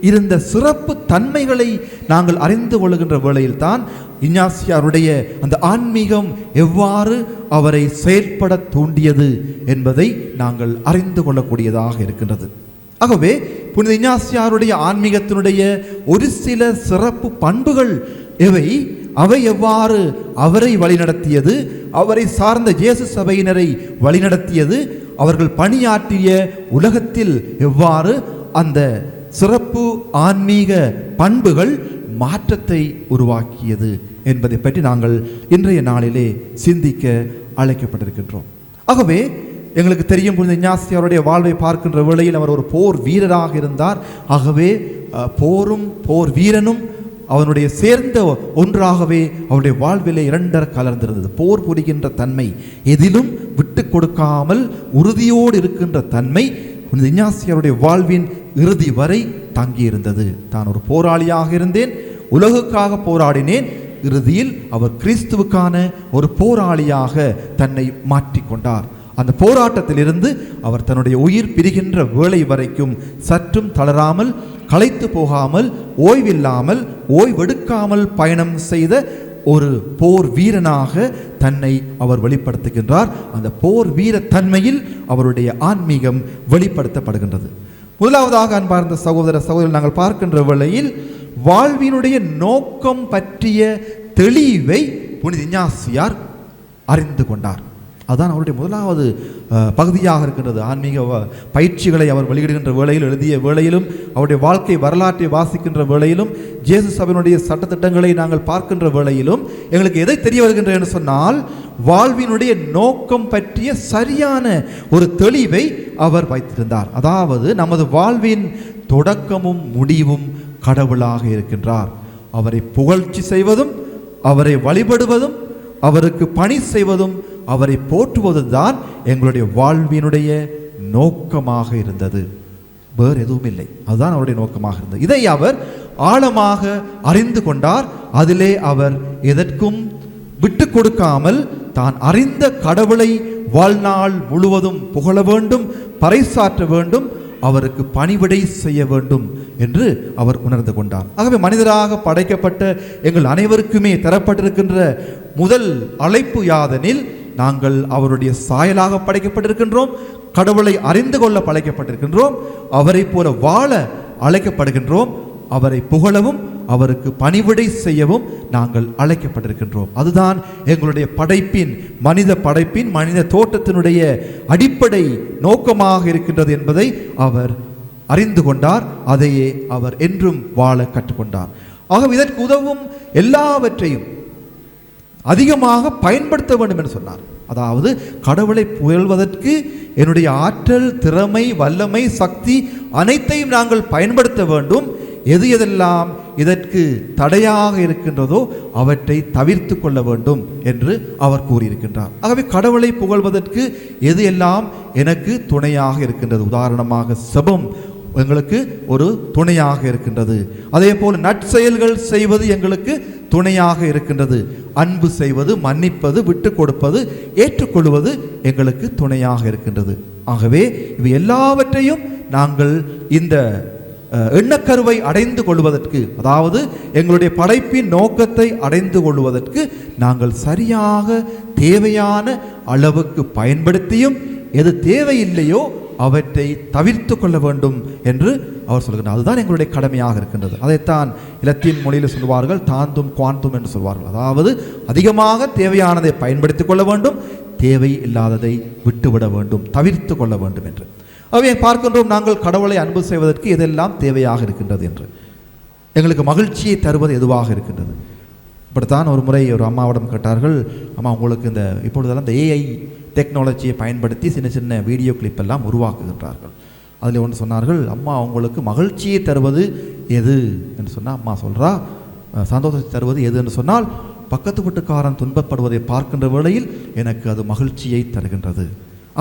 இருந்த சிறப்பு தன்மைகளை நாங்கள் அறிந்து கொள்கின்ற வேளையில் தான் இஞ்ஞாசியாருடைய அந்த ஆன்மீகம் எவ்வாறு அவரை செயற்பட தூண்டியது என்பதை நாங்கள் அறிந்து கொள்ளக்கூடியதாக இருக்கின்றது. ஆகவே புனித இஞ்ஞாசியாருடைய ஆன்மீகத்தினுடைய ஒரு சில சிறப்பு பண்புகள் எவை, அவை எவ்வாறு அவரை வழிநடத்தியது, அவரை சார்ந்த இயேசு சபையினரை வழிநடத்தியது, அவர்கள் பணியாற்றிய உலகத்தில் எவ்வாறு அந்த சிறப்பு ஆன்மீக பண்புகள் மாற்றத்தை உருவாக்கியது என்பதை பற்றி நாங்கள் இன்றைய நாளிலே சிந்திக்க அழைக்கப்பட்டிருக்கின்றோம். ஆகவே எங்களுக்கு தெரியும், புனித இஞ்ஞாசியாருடைய வாழ்வை பார்க்கின்ற வேளையில் அவர் ஒரு போர் வீரராக இருந்தார். ஆகவே போரும் போர் வீரனும் அவனுடைய சேர்ந்த ஒன்றாகவே அவருடைய வாழ்விலே இரண்டர கலர்ந்திருந்தது. போர் புரிகின்ற தன்மை, எதிலும் விட்டு கொடுக்காமல் உறுதியோடு இருக்கின்ற தன்மை புனித இஞ்ஞாசியாருடைய வாழ்வின் இறுதி வரை தங்கியிருந்தது. தான் ஒரு போராளியாக இருந்தேன், உலகுக்காக போராடினேன், இறுதியில் அவர் கிறிஸ்துவுக்கான ஒரு போராளியாக தன்னை மாற்றிக்கொண்டார். அந்த போராட்டத்திலிருந்து அவர் தன்னுடைய உயிர் பிரிகின்ற வேளை வரைக்கும் சற்றும் தளராமல், களைத்து போகாமல், ஓய்வில்லாமல், ஓய்வெடுக்காமல் பயணம் செய்த ஒரு போர் வீரனாக தன்னை அவர் வெளிப்படுத்துகின்றார். அந்த போர் வீர தன்மையில் அவருடைய ஆன்மீகம் வெளிப்படுத்தப்படுகின்றது. முதலாவதாக அன்பார்ந்த சகோதர சகோதரர், நாங்கள் பார்க்கின்ற வேளையில் வாழ்வினுடைய நோக்கம் பற்றிய தெளிவை புனித இஞ்ஞாசியார் அறிந்து கொண்டார். அதுதான் அவருடைய முதலாவது பகுதியாக இருக்கின்றது. ஆன்மீக பயிற்சிகளை அவர் வெளியிடுகின்ற வேளையில், எழுதிய வேளையிலும், அவருடைய வாழ்க்கை வரலாற்றை வாசிக்கின்ற வேளையிலும், இயேசு சபையினுடைய சட்டத்திட்டங்களை நாங்கள் பார்க்கின்ற வேளையிலும் எங்களுக்கு எதை தெரிய வருகின்றது என்று சொன்னால், வாழ்வினுடைய நோக்கம் பற்றிய சரியான ஒரு தெளிவை அவர் வைத்திருந்தார். அதாவது நமது வாழ்வின் தொடக்கமும் முடிவும் கடவுளாக இருக்கின்றார். அவரை புகழ்ச்சி செய்வதும், அவரை வழிபடுவதும், அவருக்கு பணி செய்வதும், அவரை போற்றுவதுதான் எங்களுடைய வாழ்வினுடைய நோக்கமாக இருந்தது. வேறு எதுவும் இல்லை. அதுதான் அவருடைய நோக்கமாக இருந்தது. இதை அவர் ஆழமாக அறிந்து கொண்டார். அதிலே அவர் எதற்கும் விட்டு கொடுக்காமல் தான் அறிந்த கடவுளை வாழ்நாள் முழுவதும் புகழ வேண்டும், பறைசாற்ற வேண்டும், அவருக்கு பணிவிடை செய்ய வேண்டும் என்று அவர் உணர்ந்து கொண்டார். ஆகவே மனிதராக படைக்கப்பட்ட எங்கள் அனைவருக்குமே தரப்பட்டிருக்கின்ற முதல் அழைப்பு யாதெனில், நாங்கள் அவருடைய சாயலாக படைக்கப்பட்டிருக்கின்றோம், கடவுளை அறிந்து கொள்ள படைக்கப்பட்டிருக்கின்றோம், அவரை போல வாழ அழைக்கப்படுகின்றோம், அவரை புகழவும் அவருக்கு பணிவிடை செய்யவும் நாங்கள் அழைக்கப்பட்டிருக்கின்றோம். அதுதான் எங்களுடைய படைப்பின், மனித படைப்பின், மனித தோட்டத்தினுடைய அடிப்படை நோக்கமாக இருக்கின்றது என்பதை அவர் அறிந்து கொண்டார். அதையே அவர் என்றும் வாழ கற்றுக்கொண்டார். ஆகவே இதற்கு உதவும் எல்லாவற்றையும் அதிகமாக பயன்படுத்த வேண்டும் என்று சொன்னார். அதாவது கடவுளை புகழ்வதற்கு என்னுடைய ஆற்றல், திறமை, வல்லமை, சக்தி அனைத்தையும் நாங்கள் பயன்படுத்த வேண்டும். எது எதெல்லாம் இதற்கு தடையாக இருக்கின்றதோ அவற்றை தவிர்த்து கொள்ள வேண்டும் என்று அவர் கூறியிருக்கின்றார். ஆகவே கடவுளை புகழ்வதற்கு எது எல்லாம் எனக்கு துணையாக இருக்கின்றது. உதாரணமாக செபம் எங்களுக்கு ஒரு துணையாக இருக்கின்றது. அதே போல் நற்செயல்கள் செய்வது எங்களுக்கு துணையாக இருக்கின்றது. அன்பு செய்வது, மன்னிப்பது, விட்டு கொடுப்பது, ஏற்றுக்கொள்வது எங்களுக்கு துணையாக இருக்கின்றது. ஆகவே இவை எல்லாவற்றையும் நாங்கள் இந்த எண்ணக்கருவை அடைந்து கொள்வதற்கு, அதாவது எங்களுடைய படைப்பின் நோக்கத்தை அடைந்து கொள்வதற்கு நாங்கள் சரியாக தேவையான அளவுக்கு பயன்படுத்தியும், எது தேவையில்லையோ அவற்றை தவிர்த்து கொள்ள வேண்டும் என்று அவர் சொல்கிறார். அதுதான் எங்களுடைய கடமையாக இருக்கின்றது. அதைத்தான் இலத்தீன் மொழியில் சொல்வார்கள், தாந்தும் குவாந்தும் என்று சொல்வார்கள். அதாவது அதிகமாக தேவையானதை பயன்படுத்திக் கொள்ள வேண்டும், தேவை இல்லாததை விட்டுவிட வேண்டும், தவிர்த்து கொள்ள வேண்டும் என்று. அவை பார்க்கின்றோம், நாங்கள் கடவுளை அன்பு செய்வதற்கு எதெல்லாம் தேவையாக இருக்கின்றது என்று. எங்களுக்கு மகிழ்ச்சியை தருவது எதுவாக இருக்கின்றது. இப்படித்தான் ஒரு முறை ஒரு அம்மாவிடம் கேட்டார்கள், அம்மா உங்களுக்கு இந்த இப்பொழுதெல்லாம் இந்த ஏஐ டெக்னாலஜியை பயன்படுத்தி சின்ன சின்ன வீடியோ கிளிப் எல்லாம் உருவாக்குகின்றார்கள். அதில் ஒன்று சொன்னார்கள், அம்மா உங்களுக்கு மகிழ்ச்சியை தருவது எது என்று சொன்னால், அம்மா சொல்கிறா சந்தோஷத்தை தருவது எது என்று சொன்னால், பக்கத்து வீட்டுக்காரன் துன்பப்படுவதை பார்க்கின்ற வேளையில் எனக்கு அது மகிழ்ச்சியை தருகின்றது.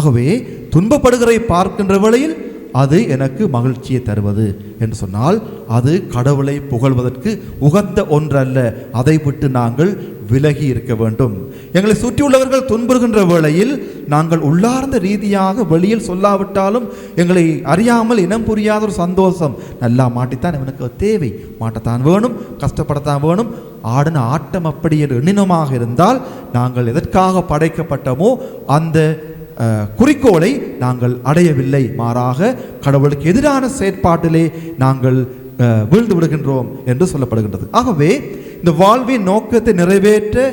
ஆகவே துன்பப்படுகிறதை பார்க்கின்ற வேளையில் அது எனக்கு மகிழ்ச்சியை தருவது என்று சொன்னால், அது கடவுளை புகழ்வதற்கு உகந்த ஒன்றல்ல. அதை விட்டு நாங்கள் விலகி இருக்க வேண்டும். எங்களை சுற்றியுள்ளவர்கள் துன்புறுகின்ற வேளையில் நாங்கள் உள்ளார்ந்த ரீதியாக வெளியில் சொல்லாவிட்டாலும் எங்களை அறியாமல் இனம் புரியாத ஒரு சந்தோஷம், நல்லா மாட்டித்தான் இவனுக்கு தேவை, மாட்டத்தான் வேணும், கஷ்டப்படத்தான் வேணும், ஆடின ஆட்டம் அப்படி என்று எண்ணினமாக இருந்தால் நாங்கள் எதற்காக படைக்கப்பட்டமோ அந்த குறிக்கோளை நாங்கள் அடையவில்லை. மாறாக கடவுளுக்கு எதிரான செயற்பாட்டிலே நாங்கள் வீழ்ந்து விடுகின்றோம் என்று சொல்லப்படுகின்றது. ஆகவே இந்த வாழ்வின் நோக்கத்தை நிறைவேற்ற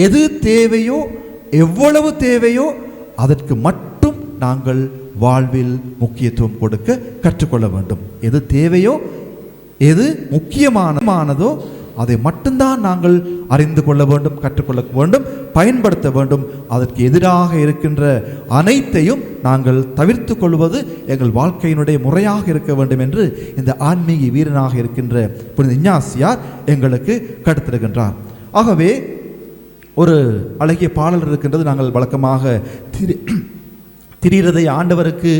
எது தேவையோ, எவ்வளவு தேவையோ அதற்கு மட்டும் நாங்கள் வாழ்வில் முக்கியத்துவம் கொடுக்க கற்றுக்கொள்ள வேண்டும். எது தேவையோ, எது முக்கியமானதோ அதை மட்டும்தான் நாங்கள் அறிந்து கொள்ள வேண்டும், கற்றுக்கொள்ள வேண்டும், பயன்படுத்த வேண்டும். அதற்கு எதிராக இருக்கின்ற அனைத்தையும் நாங்கள் தவிர்த்து கொள்வது எங்கள் வாழ்க்கையினுடைய முறையாக இருக்க வேண்டும் என்று இந்த ஆன்மீக வீரனாக இருக்கின்ற புனித இஞ்ஞாசியார் எங்களுக்கு கற்றுத்தருகின்றார். ஆகவே ஒரு அழகிய பாடல் இருக்கின்றது. நாங்கள் வழக்கமாக திரியிறதை ஆண்டவருக்கு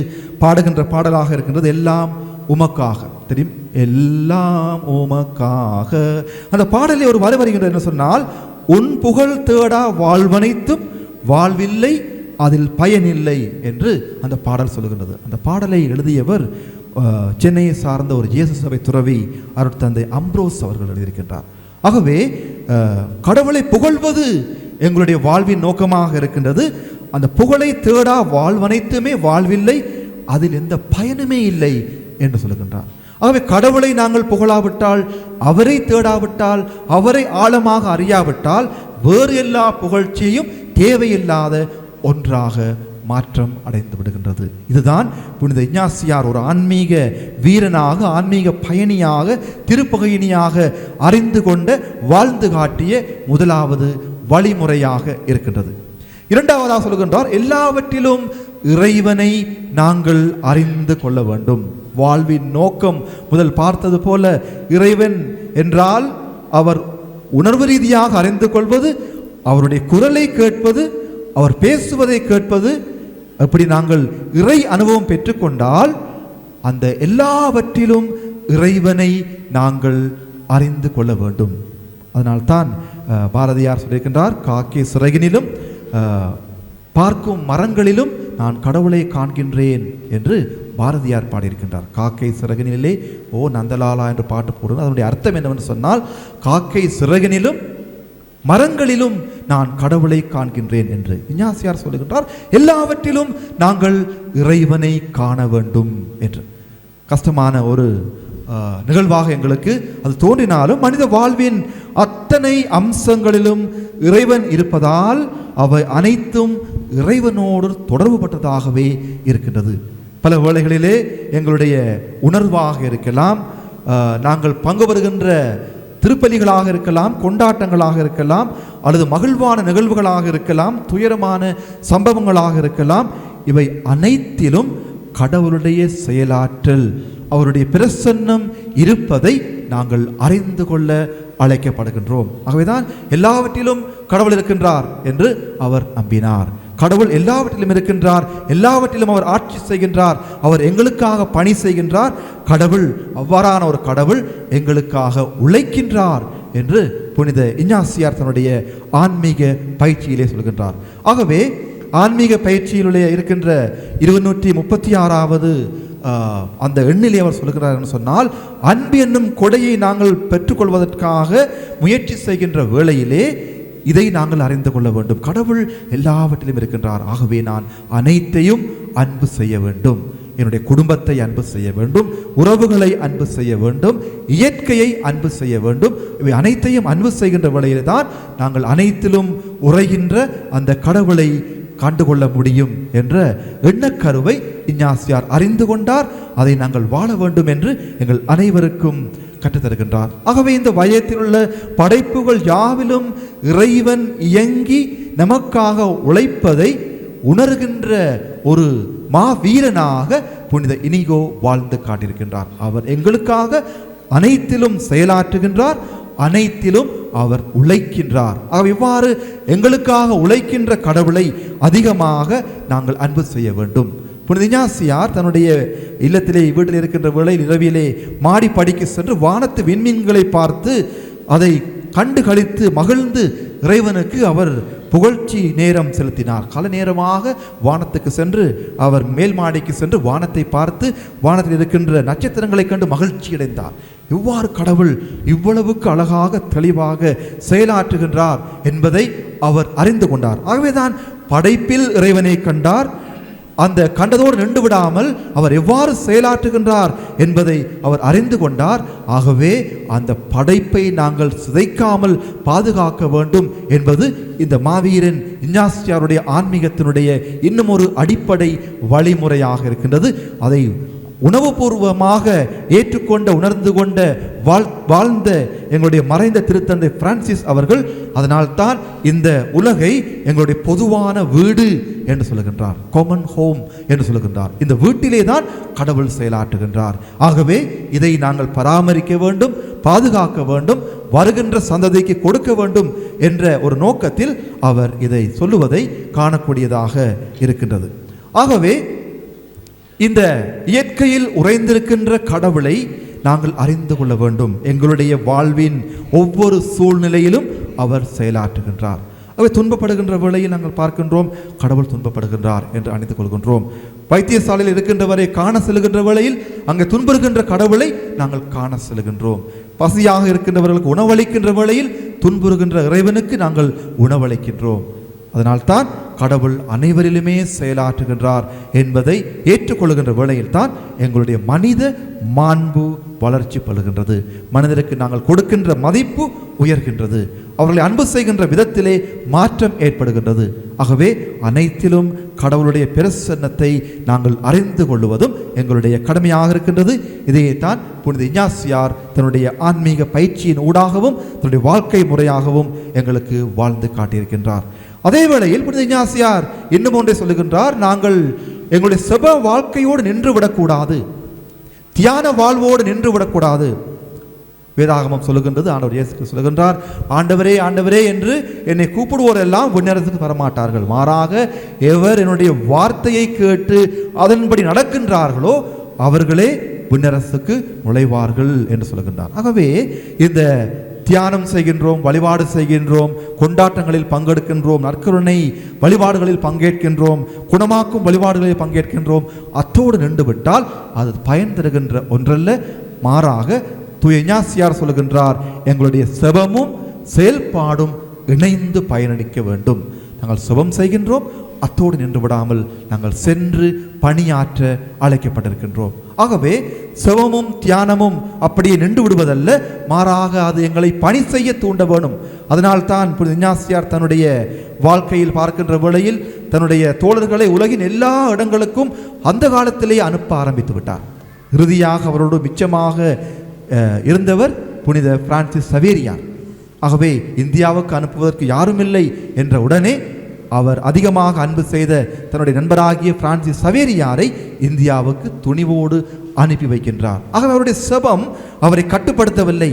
பாடுகின்ற பாடலாக இருக்கின்றது. எல்லாம் உமக்காக, தெரியும், எல்லாம் உமக்காக. அந்த பாடலை ஒரு வரி வருகின்றது என்ன சொன்னால், உன் புகழ் தேடா வாழ்வனைத்தும் வாழ்வில்லை அதில் பயனில்லை என்று அந்த பாடல் சொல்லுகின்றது. அந்த பாடலை எழுதியவர் சென்னையை சார்ந்த ஒரு இயேசு சபை துறவி அருட்தந்தை அம்ப்ரோஸ் அவர்கள் எழுதியிருக்கின்றார். ஆகவே கடவுளை புகழ்வது எங்களுடைய வாழ்வின் நோக்கமாக இருக்கின்றது. அந்த புகழை தேடா வாழ்வனைத்துமே வாழ்வில்லை, அதில் எந்த பயனுமே இல்லை என்று சொல்லுகின்றார். ஆகவே கடவுளை நாங்கள் புகழாவிட்டால், அவரை தேடாவிட்டால், அவரை ஆழமாக அறியாவிட்டால் வேறு எல்லா புகழ்ச்சியையும் தேவையில்லாத ஒன்றாக மாற்றம் அடைந்து விடுகின்றது. இதுதான் புனித இஞ்ஞாசியார் ஒரு ஆன்மீக வீரனாக, ஆன்மீக பயணியாக, திருப்பயணியாக அறிந்து கொண்ட, வாழ்ந்து காட்டிய முதலாவது வழிமுறையாக இருக்கின்றது. இரண்டாவதாக சொல்கின்றார், எல்லாவற்றிலும் இறைவனை நாங்கள் அறிந்து கொள்ள வேண்டும். வாழ்வின் நோக்கம் முதல் பார்த்தது போல இறைவன் என்றால் அவர் உணர்வு ரீதியாக அறிந்து கொள்வது, அவருடைய குரலை கேட்பது, அவர் பேசுவதை கேட்பது. அப்படி நாங்கள் இறை அனுபவம் பெற்றுக்கொண்டால் அந்த எல்லாவற்றிலும் இறைவனை நாங்கள் அறிந்து கொள்ள வேண்டும். அதனால்தான் பாரதியார் சொல்லியிருக்கின்றார், காக்கை சிறகினிலும் பார்க்கும் மரங்களிலும் நான் கடவுளை காண்கின்றேன் என்று பாரதியார் பாடியிருக்கின்றார். காக்கை சிறகினிலே ஓ நந்தலாலா என்று பாட்டு போடுவது அதனுடைய அர்த்தம் என்னவென்று சொன்னால், காக்கை சிறகினிலும் மரங்களிலும் நான் கடவுளை காண்கின்றேன் என்று இஞ்ஞாசியார் சொல்லுகின்றார். எல்லாவற்றிலும் நாங்கள் இறைவனை காண வேண்டும் என்று. கஷ்டமான ஒரு நிகழ்வாக எங்களுக்கு அது தோன்றினாலும் மனித வாழ்வின் அத்தனை அம்சங்களிலும் இறைவன் இருப்பதால் அவை அனைத்தும் இறைவனோடு தொடர்பு பட்டதாகவே இருக்கின்றது. பல வேளைகளிலே எங்களுடைய உணர்வாக இருக்கலாம், நாங்கள் பங்கு வருகின்ற திருப்பலிகளாக இருக்கலாம், கொண்டாட்டங்களாக இருக்கலாம், அல்லது மகிழ்வான நிகழ்வுகளாக இருக்கலாம், துயரமான சம்பவங்களாக இருக்கலாம். இவை அனைத்திலும் கடவுளுடைய செயலாற்றல், அவருடைய பிரசன்னம் இருப்பதை நாங்கள் அறிந்து கொள்ள அழைக்கப்படுகின்றோம். ஆகவேதான் எல்லாவற்றிலும் கடவுள் இருக்கின்றார் என்று அவர் நம்பினார். கடவுள் எல்லாவற்றிலும் இருக்கின்றார், எல்லாவற்றிலும் அவர் ஆட்சி செய்கின்றார், அவர் எங்களுக்காக பணி செய்கின்றார். கடவுள், அவ்வாறான ஒரு கடவுள் எங்களுக்காக உழைக்கின்றார் என்று புனித இஞ்ஞாசியார் தன்னுடைய ஆன்மீக பயிற்சியிலே சொல்கின்றார். ஆகவே ஆன்மீக பயிற்சியிலே இருக்கின்ற 236வது அந்த எண்ணிலே அவர் சொல்கிறார் என்று சொன்னால், அன்பு என்னும் கொடையை நாங்கள் பெற்றுக்கொள்வதற்காக முயற்சி செய்கின்ற வேளையிலே இதை நாங்கள் அறிந்து கொள்ள வேண்டும். கடவுள் எல்லாவற்றிலும் இருக்கின்றார். ஆகவே நான் அனைத்தையும் அன்பு செய்ய வேண்டும். என்னுடைய குடும்பத்தை அன்பு செய்ய வேண்டும், உறவுகளை அன்பு செய்ய வேண்டும், இயற்கையை அன்பு செய்ய வேண்டும். இவை அனைத்தையும் அன்பு செய்கின்ற வேளையில் தான் நாங்கள் அனைத்திலும் உரைகின்ற அந்த கடவுளை கண்டுகொள்ள முடியும் என்ற எண்ணக்கருவை இஞ்ஞாசியார் அறிந்து கொண்டார். அதை நாங்கள் வாழ வேண்டும் என்று எங்கள் அனைவருக்கும் கற்றுத்தருகின்றார். ஆகவே இந்த வயத்தில் உள்ள படைப்புகள் யாவிலும் இறைவன் இயங்கி நமக்காக உழைப்பதை உணர்கின்ற ஒரு மாவீரனாக புனித இனிகோ வாழ்ந்து காட்டியிருக்கின்றார். அவர் எங்களுக்காக அனைத்திலும் செயலாற்றுகின்றார், அனைத்திலும் அவர் உழைக்கின்றார். இவ்வாறு எங்களுக்காக உழைக்கின்ற கடவுளை அதிகமாக நாங்கள் அன்பு செய்ய வேண்டும். புனித இஞ்ஞாசியார் தன்னுடைய இல்லத்திலே வீட்டில் இருக்கின்ற வேளையில் இரவிலே மாடி படிக்கு சென்று வானத்து விண்மீன்களை பார்த்து அதை கண்டு களித்து மகிழ்ந்து இறைவனுக்கு அவர் புகழ்ச்சி நேரம் செலுத்தினார். கால நேரமாக வானத்துக்கு சென்று அவர் மேல் மாடிக்கு சென்று வானத்தை பார்த்து வானத்தில் இருக்கின்ற நட்சத்திரங்களை கண்டு மகிழ்ச்சி அடைந்தார். இவ்வாறு கடவுள் இவ்வளவுக்கு அழகாக தெளிவாக செயலாற்றுகின்றார் என்பதை அவர் அறிந்து கொண்டார். ஆகவேதான் படைப்பில் இறைவனை கண்டார். அந்த கண்டதோடு நின்று விடாமல் அவர் எவ்வாறு செயலாற்றுகின்றார் என்பதை அவர் அறிந்து கொண்டார். ஆகவே அந்த படைப்பை நாங்கள் சிதைக்காமல் பாதுகாக்க வேண்டும் என்பது இந்த மாவீரன் இஞ்ஞாசியாருடைய ஆன்மீகத்தினுடைய இன்னும் ஒரு அடிப்படை வழிமுறையாக இருக்கின்றது. அதை உணவுபூர்வமாக ஏற்றுக்கொண்ட உணர்ந்து கொண்ட வாழ்ந்த எங்களுடைய மறைந்த திருத்தந்தை பிரான்சிஸ் அவர்கள் அதனால்தான் இந்த உலகை எங்களுடைய பொதுவான வீடு என்று சொல்லுகின்றார், காமன் ஹோம் என்று சொல்லுகின்றார். இந்த வீட்டிலே தான் கடவுள் செயலாற்றுகின்றார். ஆகவே இதை நாங்கள் பராமரிக்க வேண்டும், பாதுகாக்க வேண்டும், வருகின்ற சந்ததிக்கு கொடுக்க வேண்டும் என்ற ஒரு நோக்கத்தில் அவர் இதை சொல்லுவதை காணக்கூடியதாக இருக்கின்றது. ஆகவே இந்த இயற்கையில் உறைந்திருக்கின்ற கடவுளை நாங்கள் அறிந்து கொள்ள வேண்டும். எங்களுடைய வாழ்வின் ஒவ்வொரு சூழ்நிலையிலும் அவர் செயலாற்றுகின்றார். அவை துன்பப்படுகின்ற வேளையில் நாங்கள் பார்க்கின்றோம் கடவுள் துன்பப்படுகின்றார் என்று அணிந்து கொள்கின்றோம். வைத்தியசாலையில் இருக்கின்றவரை காண செல்கின்ற வேளையில் அங்கே துன்புறுகின்ற கடவுளை நாங்கள் காண செல்கின்றோம். பசியாக இருக்கின்றவர்களுக்கு உணவளிக்கின்ற வேளையில் துன்புறுகின்ற இறைவனுக்கு நாங்கள் உணவளிக்கின்றோம். அதனால்தான் கடவுள் அனைவரிலுமே செயலாற்றுகின்றார் என்பதை ஏற்றுக்கொள்கின்ற வேளையில் தான் எங்களுடைய மனித மாண்பு வளர்ச்சி பெறுகின்றது. மனிதருக்கு நாங்கள் கொடுக்கின்ற மதிப்பு உயர்கின்றது. அவர்களை அன்பு செய்கின்ற விதத்திலே மாற்றம் ஏற்படுகின்றது. ஆகவே அனைத்திலும் கடவுளுடைய பிரசன்னத்தை நாங்கள் அறிந்து கொள்வதும் எங்களுடைய கடமையாக இருக்கின்றது. இதைத்தான் புனித இஞ்ஞாசியார் தன்னுடைய ஆன்மீக பயிற்சியின் ஊடாகவும் தன்னுடைய வாழ்க்கை முறையாகவும் எங்களுக்கு வாழ்ந்து காட்டியிருக்கின்றார். அதே வேளையில் புனித இஞ்ஞாசியார் இன்னும் ஒன்றை சொல்லுகின்றார். நாங்கள் எங்களுடைய செப வாழ்க்கையோடு நின்று விடக்கூடாது, தியான வாழ்வோடு நின்று விடக்கூடாது. வேதாகமம் சொல்லுகின்றது, ஆண்டவர் இயேசு சொல்லுகின்றார், ஆண்டவரே ஆண்டவரே என்று என்னை கூப்பிடுவோரெல்லாம் விண்ணரசுக்கு வரமாட்டார்கள், மாறாக எவர் என்னுடைய வார்த்தையை கேட்டு அதன்படி நடக்கின்றார்களோ அவர்களே விண்ணரசுக்கு நுழைவார்கள் என்று சொல்லுகின்றார். ஆகவே இந்த தியானம் செய்கின்றோம், வழிபாடு செய்கின்றோம், கொண்டாட்டங்களில் பங்கெடுக்கின்றோம், நற்கருணை வழிபாடுகளில் பங்கேற்கின்றோம், குணமாக்கும் வழிபாடுகளில் பங்கேற்கின்றோம். அத்தோடு நின்று விட்டால் அது பயன் தருகின்ற ஒன்றல்ல, மாறாக தூய இஞ்ஞாசியார் சொல்லுகின்றார், எங்களுடைய செபமும் செயல்பாடும் இணைந்து பயனளிக்க வேண்டும். நாங்கள் செபம் செய்கின்றோம், அத்தோடு நின்று விடாமல் நாங்கள் சென்று பணியாற்ற அழைக்கப்பட்டிருக்கின்றோம். ஆகவே செபமும் தியானமும் அப்படியே நின்று விடுவதல்ல, மாறாக அது எங்களை பணி செய்ய தூண்ட வேணும். அதனால்தான் புனித இஞ்ஞாசியார் தன்னுடைய வாழ்க்கையில் பார்க்கின்ற வேளையில் தன்னுடைய தோழர்களை உலகின் எல்லா இடங்களுக்கும் அந்த காலத்திலேயே அனுப்ப ஆரம்பித்து விட்டார். இறுதியாக அவரோடு மிச்சமாக இருந்தவர் புனித பிரான்சிஸ் சவேரியார். ஆகவே இந்தியாவுக்கு அனுப்புவதற்கு யாரும் இல்லை என்ற உடனே அவர் அதிகமாக அன்பு செய்த தன்னுடைய நண்பராகிய பிரான்சிஸ் சவேரியாரை இந்தியாவுக்கு துணிவோடு அனுப்பி வைக்கின்றார். ஆகவே அவருடைய செபம் அவரை கட்டுப்படுத்தவில்லை,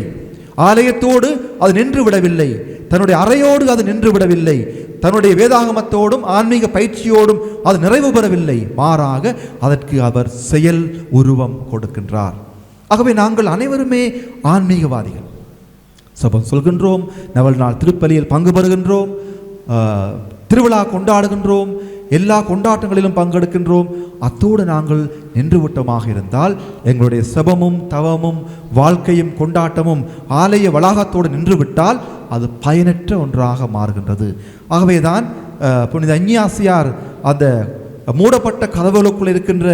ஆலயத்தோடு அது நின்று விடவில்லை, தன்னுடைய அறையோடு அது நின்று விடவில்லை, தன்னுடைய வேதாகமத்தோடும் ஆன்மீக பயிற்சியோடும் அது நிறைவு பெறவில்லை, மாறாக அதற்கு அவர் செயல் உருவம் கொடுக்கின்றார். ஆகவே நாங்கள் அனைவருமே ஆன்மீகவாதிகள். செபம் சொல்கின்றோம், நவல் நாள் திருப்பலியில் பங்கு பெறுகின்றோம், திருவிழா கொண்டாடுகின்றோம், எல்லா கொண்டாட்டங்களிலும் பங்கெடுக்கின்றோம். அத்தோடு நாங்கள் நின்று விட்டமாக இருந்தால் எங்களுடைய செபமும் தவமும் வாழ்க்கையும் கொண்டாட்டமும் ஆலய வளாகத்தோடு நின்று விட்டால் அது பயனற்ற ஒன்றாக மாறுகின்றது. ஆகவேதான் புனித இஞ்ஞாசியார் அந்த மூடப்பட்ட கதவுகளுக்குள் இருக்கின்ற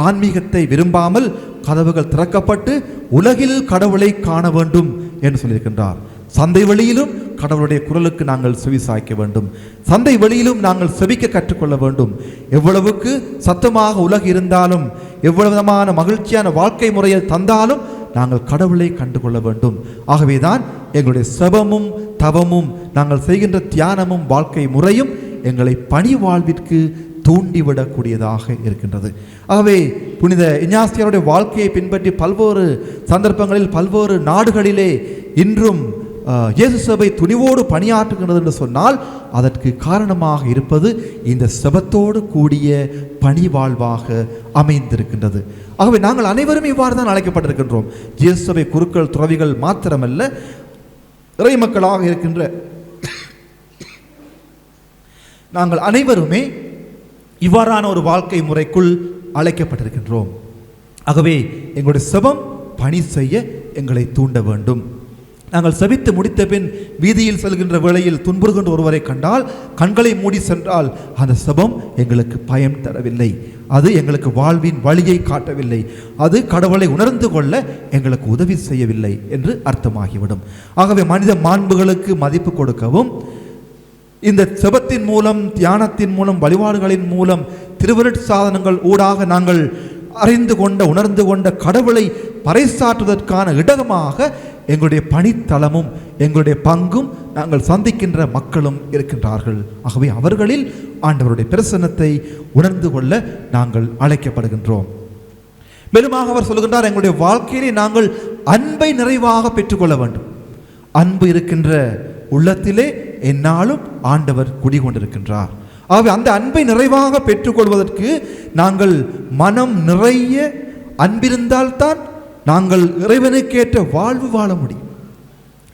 ஆன்மீகத்தை விரும்பாமல் கதவுகள் திறக்கப்பட்டு உலகில் கடவுளை காண வேண்டும் என்று சொல்லியிருக்கின்றார். சந்தை வெளியிலும் கடவுளுடைய குரலுக்கு நாங்கள் செவி சாய்க்க வேண்டும். சந்தை வெளியிலும் நாங்கள் செவிக்க கற்றுக்கொள்ள வேண்டும். எவ்வளவுக்கு சத்தமாக உலகு இருந்தாலும், எவ்வளவு விதமான மகிழ்ச்சியான வாழ்க்கை முறையை தந்தாலும் நாங்கள் கடவுளை கண்டுகொள்ள வேண்டும். ஆகவேதான் எங்களுடைய செபமும் தவமும் நாங்கள் செய்கின்ற தியானமும் வாழ்க்கை முறையும் எங்களை பணி வாழ்விற்கு தூண்டிவிடக்கூடியதாக இருக்கின்றது. ஆகவே புனித இஞ்ஞாசியாருடைய வாழ்க்கையை பின்பற்றி பல்வேறு சந்தர்ப்பங்களில் பல்வேறு நாடுகளிலே இன்றும் இயேசு சபை துணிவோடு பணியாற்றுகிறது என்று சொன்னால் அதற்கு காரணமாக இருப்பது இந்த செபத்தோடு கூடிய பணி வாழ்வாக அமைந்திருக்கின்றது. ஆகவே நாங்கள் அனைவரும் இவ்வாறு தான் அழைக்கப்பட்டிருக்கின்றோம். இயேசு சபை குருக்கள் துறவிகள் மாத்திரமல்ல, இறை மக்களாக இருக்கின்ற நாங்கள் அனைவருமே இவ்வாறான ஒரு வாழ்க்கை முறைக்குள் அழைக்கப்பட்டிருக்கின்றோம். ஆகவே எங்களுடைய செபம் பணி செய்ய எங்களை தூண்ட வேண்டும். நாங்கள் செபித்து முடித்த பின் வீதியில் செல்கின்ற வேளையில் துன்புறுகின்ற ஒருவரை கண்டால் கண்களை மூடி சென்றால் அந்த செபம் எங்களுக்கு பயம் தரவில்லை, அது எங்களுக்கு வாழ்வின் வழியை காட்டவில்லை, அது கடவுளை உணர்ந்து கொள்ள எங்களுக்கு உதவி செய்யவில்லை என்று அர்த்தமாகிவிடும். ஆகவே மனித மாண்புகளுக்கு மதிப்பு கொடுக்கவும், இந்த செபத்தின் மூலம் தியானத்தின் மூலம் வழிபாடுகளின் மூலம் திருவருட் சாதனங்கள் ஊடாக நாங்கள் அறிந்து கொண்ட உணர்ந்து கொண்ட கடவுளை பறைசாற்றுவதற்கான இடமாக எங்களுடைய பணித்தளமும் எங்களுடைய பங்கும் நாங்கள் சந்திக்கின்ற மக்களும் இருக்கின்றார்கள். ஆகவே அவர்களில் ஆண்டவருடைய பிரசன்னத்தை உணர்ந்து கொள்ள நாங்கள் அழைக்கப்படுகின்றோம். மேலுமாக அவர் சொல்கின்றார், எங்களுடைய வாழ்க்கையிலே நாங்கள் அன்பை நிறைவாக பெற்றுக்கொள்ள வேண்டும். அன்பு இருக்கின்ற உள்ளத்திலே என்னாலும் ஆண்டவர் குடிகொண்டிருக்கின்றார். ஆகவே அந்த அன்பை நிறைவாக பெற்றுக்கொள்வதற்கு நாங்கள் மனம் நிறைய அன்பிருந்தால்தான் நாங்கள் இறைவனுக்கேற்ற வாழ்வு வாழ முடியும்.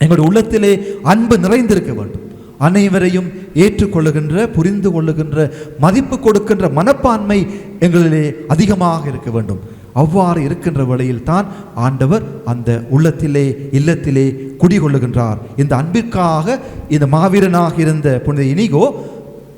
எங்களுடைய உள்ளத்திலே அன்பு நிறைந்திருக்க வேண்டும். அனைவரையும் ஏற்றுக்கொள்ளுகின்ற, புரிந்து கொள்ளுகின்ற, மதிப்பு கொடுக்கின்ற மனப்பான்மை எங்களிலே அதிகமாக இருக்க வேண்டும். அவ்வாறு இருக்கின்ற வேளையில் தான் ஆண்டவர் அந்த உள்ளத்திலே இல்லத்திலே குடிகொள்ளுகின்றார். இந்த அன்பிற்காக இந்த மாவீரனாக இருந்த புனித இனிகோ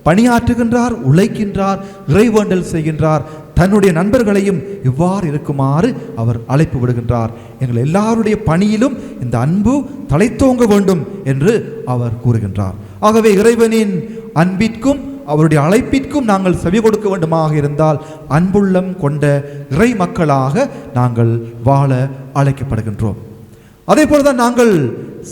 பணியாற்றுகின்றார், உழைக்கின்றார், இறைவேண்டல் செய்கின்றார். தன்னுடைய நண்பர்களையும் இவ்வாறு இருக்குமாறு அவர் அழைப்பு விடுகின்றார். எங்கள் எல்லாருடைய பணியிலும் இந்த அன்பு தலைத்தோங்க வேண்டும் என்று அவர் கூறுகின்றார். ஆகவே இறைவனின் அன்பிற்கும் அவருடைய அழைப்பிற்கும் நாங்கள் செவி கொடுக்க வேண்டுமாக இருந்தால் அன்புள்ளம் கொண்ட இறை மக்களாக நாங்கள் வாழ அழைக்கப்படுகின்றோம். அதே போலதான் நாங்கள்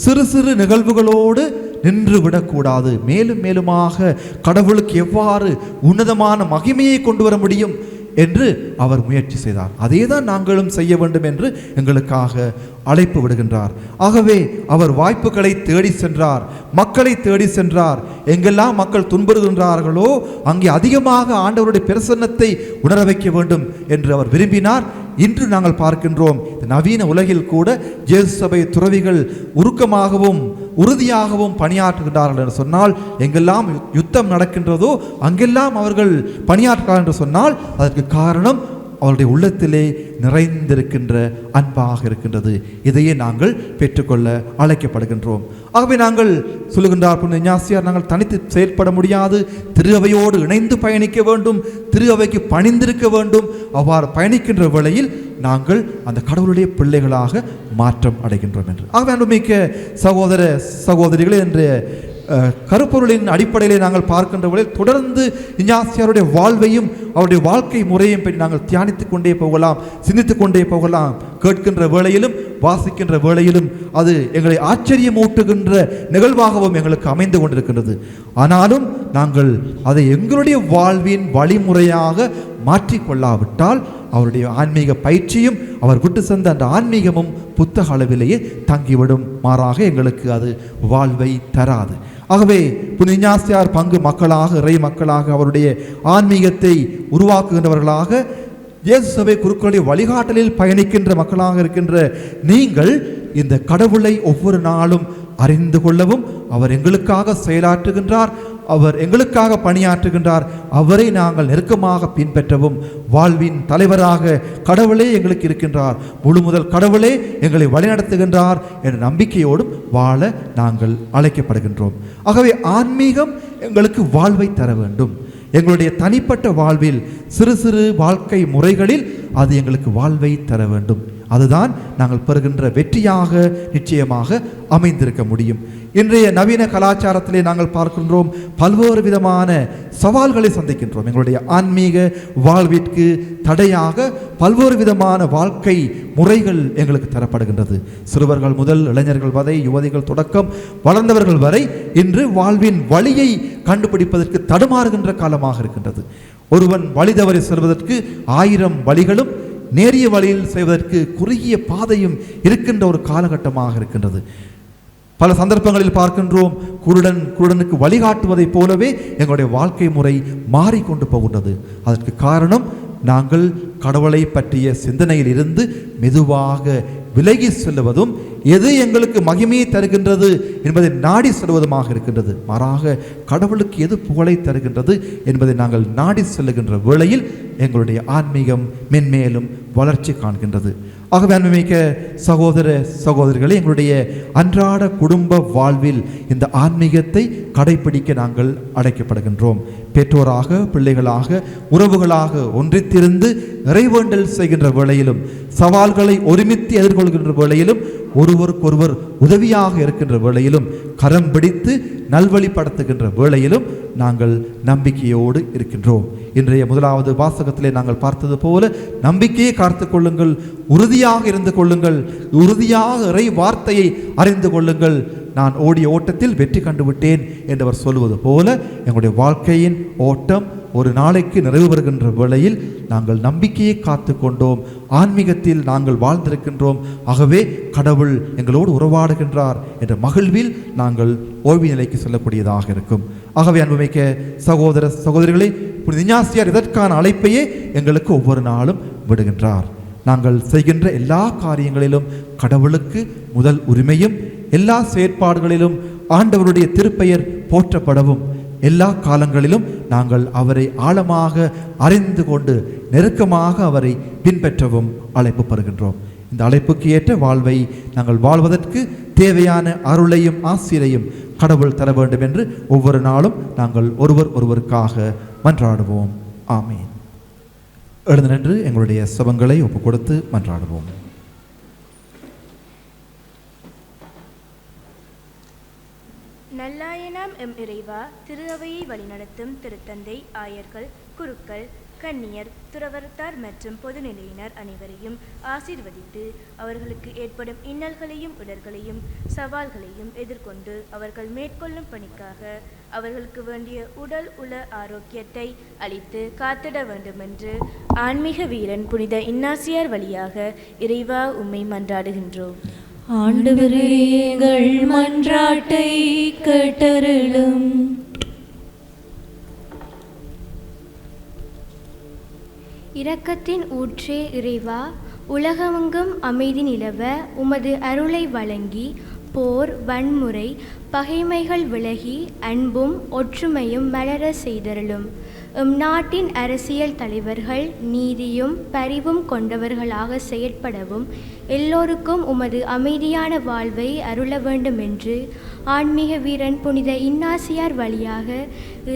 சிறு சிறு நிகழ்வுகளோடு நின்று விடக்கூடாது. மேலும் மேலுமாக கடவுளுக்கு எவ்வாறு உன்னதமான மகிமையை கொண்டு வர முடியும் என்று அவர் முயற்சி செய்தார். அதே தான் நாங்களும் செய்ய வேண்டும் என்று எங்களுக்காக அழைப்பு விடுகின்றார். ஆகவே அவர் வாய்ப்புகளை தேடி சென்றார், மக்களை தேடி சென்றார். எங்கெல்லாம் மக்கள் துன்புறுகின்றார்களோ அங்கே அதிகமாக ஆண்டவருடைய பிரசன்னத்தை உணர வைக்க வேண்டும் என்று அவர் விரும்பினார். இன்று நாங்கள் பார்க்கின்றோம், நவீன உலகில் கூட இயேசு சபை துறவிகள் உருக்கமாகவும் உறுதியாகவும் பணியாற்றுகின்றார்கள் என்று சொன்னால், எங்கெல்லாம் யுத்தம் நடக்கின்றதோ அங்கெல்லாம் அவர்கள் பணியாற்றுகிறார்கள் என்று சொன்னால் அதற்கு காரணம் அவருடைய உள்ளத்திலே நிறைந்திருக்கின்ற அன்பாக இருக்கின்றது. இதையே நாங்கள் பெற்றுக்கொள்ள அழைக்கப்படுகின்றோம். ஆகவே நாங்கள் சொல்லுகின்றார் புனித இஞ்ஞாசியார், நாங்கள் தனித்து செயல்பட முடியாது, திரு அவையோடு இணைந்து பயணிக்க வேண்டும், திரு அவைக்கு பணிந்திருக்க வேண்டும். அவ்வாறு பயணிக்கின்ற வேளையில் நாங்கள் அந்த கடவுளுடைய பிள்ளைகளாக மாற்றம் அடைகின்றோம் என்று. ஆகவே அன்புமிக்க சகோதர சகோதரிகளே, என்ற கருப்பொருளின் அடிப்படையிலே நாங்கள் பார்க்கின்ற வேளையில் தொடர்ந்து இஞ்ஞாசியாருடைய வாழ்வையும் அவருடைய வாழ்க்கை முறையும் பற்றி நாங்கள் தியானித்துக் கொண்டே போகலாம், சிந்தித்துக் கொண்டே போகலாம். கேட்கின்ற வேளையிலும் வாசிக்கின்ற வேளையிலும் அது எங்களை ஆச்சரியமூட்டுகின்ற நிகழ்வாகவும் எங்களுக்கு அமைந்து கொண்டிருக்கின்றது. ஆனாலும் நாங்கள் அதை எங்களுடைய வாழ்வின் வழிமுறையாக மாற்றிக்கொள்ளாவிட்டால் அவருடைய ஆன்மீக பயிற்சியும் அவர் விட்டு சென்ற அந்த ஆன்மீகமும் புத்தக அளவிலேயே தங்கிவிடும். மாறாக எங்களுக்கு அது வாழ்வை தராது. ஆகவே புனித இஞ்ஞாசியார் பங்கு மக்களாக, இறை மக்களாக, அவருடைய ஆன்மீகத்தை உருவாக்குகின்றவர்களாக, இயேசு சபை குருக்களுடைய வழிகாட்டலில் பயணிக்கின்ற மக்களாக இருக்கின்ற நீங்கள் இந்த கடவுளை ஒவ்வொரு நாளும் அறிந்து கொள்ளவும், அவர் எங்களுக்காக செயலாற்றுகின்றார், அவர் எங்களுக்காக பணியாற்றுகின்றார், அவரை நாங்கள் நெருக்கமாக பின்பற்றவும், வாழ்வின் தலைவராக கடவுளே எங்களுக்கு இருக்கின்றார், முழு முதல் கடவுளே எங்களை வழிநடத்துகின்றார் என்ற நம்பிக்கையோடும் வாழ நாங்கள் அழைக்கப்படுகின்றோம். ஆகவே ஆன்மீகம் எங்களுக்கு வாழ்வை தர வேண்டும். எங்களுடைய தனிப்பட்ட வாழ்வில் சிறு சிறு வாழ்க்கை முறைகளில் அது எங்களுக்கு வாழ்வை தர வேண்டும். அதுதான் நாங்கள் பெறுகின்ற வெற்றியாக நிச்சயமாக அமைந்திருக்க முடியும். இன்றைய நவீன கலாச்சாரத்திலே நாங்கள் பார்க்கின்றோம், பல்வேறு விதமான சவால்களை சந்திக்கின்றோம். எங்களுடைய ஆன்மீக வாழ்விற்கு தடையாக பல்வேறு விதமான வாழ்க்கை முறைகள் எங்களுக்கு தரப்படுகின்றது. சிறுவர்கள் முதல் இளைஞர்கள் வரை, யுவதிகள் தொடக்கம் வளர்ந்தவர்கள் வரை இன்று வாழ்வின் வழியை கண்டுபிடிப்பதற்கு தடுமாறுகின்ற காலமாக இருக்கின்றது. ஒருவன் வழி தவறி செல்வதற்கு 1000 வழிகளும், நேரிய வழியில் செய்வதற்கு குறுகிய பாதையும் இருக்கின்ற ஒரு காலகட்டமாக இருக்கின்றது. பல சந்தர்ப்பங்களில் பார்க்கின்றோம், குருடனுக்கு வழிகாட்டுவதைப் போலவே எங்களுடைய வாழ்க்கை முறை மாறிக்கொண்டு போகின்றது. அதற்கு காரணம் நாங்கள் கடவுளை பற்றிய சிந்தனையில் இருந்து மெதுவாக விலகி செல்லுவதும், எது எங்களுக்கு மகிமையை தருகின்றது என்பதை நாடி செல்வதுமாக இருக்கின்றது. மாறாக கடவுளுக்கு எது புகழை தருகின்றது என்பதை நாங்கள் நாடி செல்லுகின்ற வேளையில் எங்களுடைய ஆன்மீகம் மென்மேலும் வளர்ச்சி காண்கின்றது. ஆகவே அன்புமிக்க சகோதர சகோதரிகளே, எங்களுடைய அன்றாட குடும்ப வாழ்வில் இந்த ஆன்மீகத்தை கடைபிடிக்க நாங்கள் அழைக்கப்படுகின்றோம். பெற்றோராக, பிள்ளைகளாக, உறவுகளாக ஒன்றித்திருந்து இறைவேண்டல் செய்கின்ற வேளையிலும், சவால்களை ஒருமித்து எதிர்கொள்கின்ற வேளையிலும், ஒருவருக்கொருவர் உதவியாக இருக்கின்ற வேளையிலும், கரம் பிடித்து நல்வழிப்படுத்துகின்ற வேளையிலும் நாங்கள் நம்பிக்கையோடு இருக்கின்றோம். இன்றைய முதலாவது வாசகத்திலே நாங்கள் பார்த்தது போல, நம்பிக்கையை காத்து கொள்ளுங்கள், உறுதியாக இருந்து கொள்ளுங்கள், உறுதியாக இறை வார்த்தையை அறிந்து கொள்ளுங்கள், நான் ஓடிய ஓட்டத்தில் வெற்றி கண்டுவிட்டேன் என்றவர் சொல்லுவது போல எங்களுடைய வாழ்க்கையின் ஓட்டம் ஒரு நாளைக்கு நிறைவு பெறுகின்ற வேளையில் நாங்கள் நம்பிக்கையை காத்து கொண்டோம், ஆன்மீகத்தில் நாங்கள் வாழ்ந்திருக்கின்றோம், ஆகவே கடவுள் எங்களோடு உறவாடுகின்றார் என்ற மகிழ்வில் நாங்கள் ஓய்வு நிலைக்கு செல்லக்கூடியதாக இருக்கும். ஆகவே அன்புமிக்க சகோதர சகோதரிகளே, புனித இஞ்ஞாசியார் இதற்கான அழைப்பையே எங்களுக்கு ஒவ்வொரு நாளும் விடுகின்றார். நாங்கள் செய்கின்ற எல்லா காரியங்களிலும் கடவுளுக்கு முதல் உரிமையும், எல்லா செயற்பாடுகளிலும் ஆண்டவருடைய திருப்பெயர் போற்றப்படவும், எல்லா காலங்களிலும் நாங்கள் அவரை ஆழமாக அறிந்து கொண்டு நெருக்கமாக அவரை பின்பற்றவும் அழைப்பு பெறுகின்றோம். இந்த அழைப்புக்கு ஏற்ற வாழ்வை நாங்கள் வாழ்வதற்கு தேவையான அருளையும் ஆசிரையும் கடவுள் தர வேண்டும் என்று ஒவ்வொரு நாளும் நாங்கள் ஒருவருக்காக மன்றாடுவோம். ஆமீன். எழுந்து நின்று எங்களுடைய செபங்களை ஒப்புக் கொடுத்து மன்றாடுவோம்.
நல்லாயனாம் எம் இறைவா, திரு அவையை வழிநடத்தும் திருத்தந்தை, ஆயர்கள், குருக்கள், கன்னியர், துறவரத்தார் மற்றும் பொதுநிலையினர் அனைவரையும் ஆசீர்வதித்து அவர்களுக்கு ஏற்படும் இன்னல்களையும் இடர்களையும் சவால்களையும் எதிர்கொண்டு அவர்கள் மேற்கொள்ளும் பணிக்காக அவர்களுக்கு வேண்டிய உடல் உள ஆரோக்கியத்தை அளித்து காத்திட வேண்டுமென்று ஆன்மீக வீரன் புனித இன்னாசியார் வழியாக இறைவா உம்மை மன்றாடுகின்றோம்.
ஆண்டவரே, எங்கள் மன்றாட்டை கேட்டருளும்.
இரக்கத்தின் ஊற்றே இறைவா, உலகமெங்கும் அமைதி நிலவ உமது அருளை வழங்கி போர், வன்முறை, பகைமைகள் விலகி அன்பும் ஒற்றுமையும் மலர செய்தருளும். எம் நாட்டின் அரசியல் தலைவர்கள் நீதியும் பரிவும் கொண்டவர்களாக செயற்படவும் எல்லோருக்கும் உமது அமைதியான வாழ்வை அருள வேண்டும் என்று ஆன்மீக வீரன் புனித இன்னாசியார் வழியாக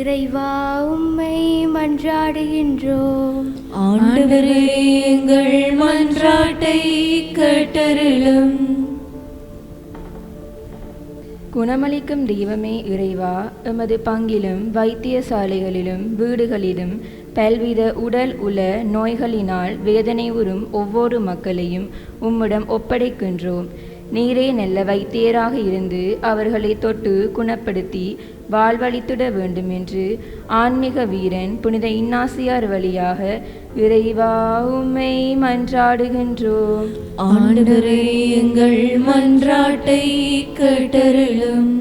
இறைவா உம்மை மன்றாடுகின்றோம்.
ஆண்டவரே, எங்கள் மன்றாட்டை கேட்டருளும்.
குணமளிக்கும் தெய்வமே இறைவா, எமது பங்கிலும் வைத்தியசாலைகளிலும் வீடுகளிலும் பல்வித உடல் உள நோய்களினால் வேதனை உறும் ஒவ்வொரு மக்களையும் உம்மிடம் ஒப்படைக்கின்றோம். நீரே நல்ல வைத்தியராக இருந்து அவர்களை தொட்டு குணப்படுத்தி வாழ்வழித்திட வேண்டும் என்று ஆன்மீக வீரன் புனித இன்னாசியார் வழியாக இறைவா உம்மை மன்றாடுகின்றோம்.
ஆண்டவரே, எங்கள் மன்றாட்டை கேட்டருளும்.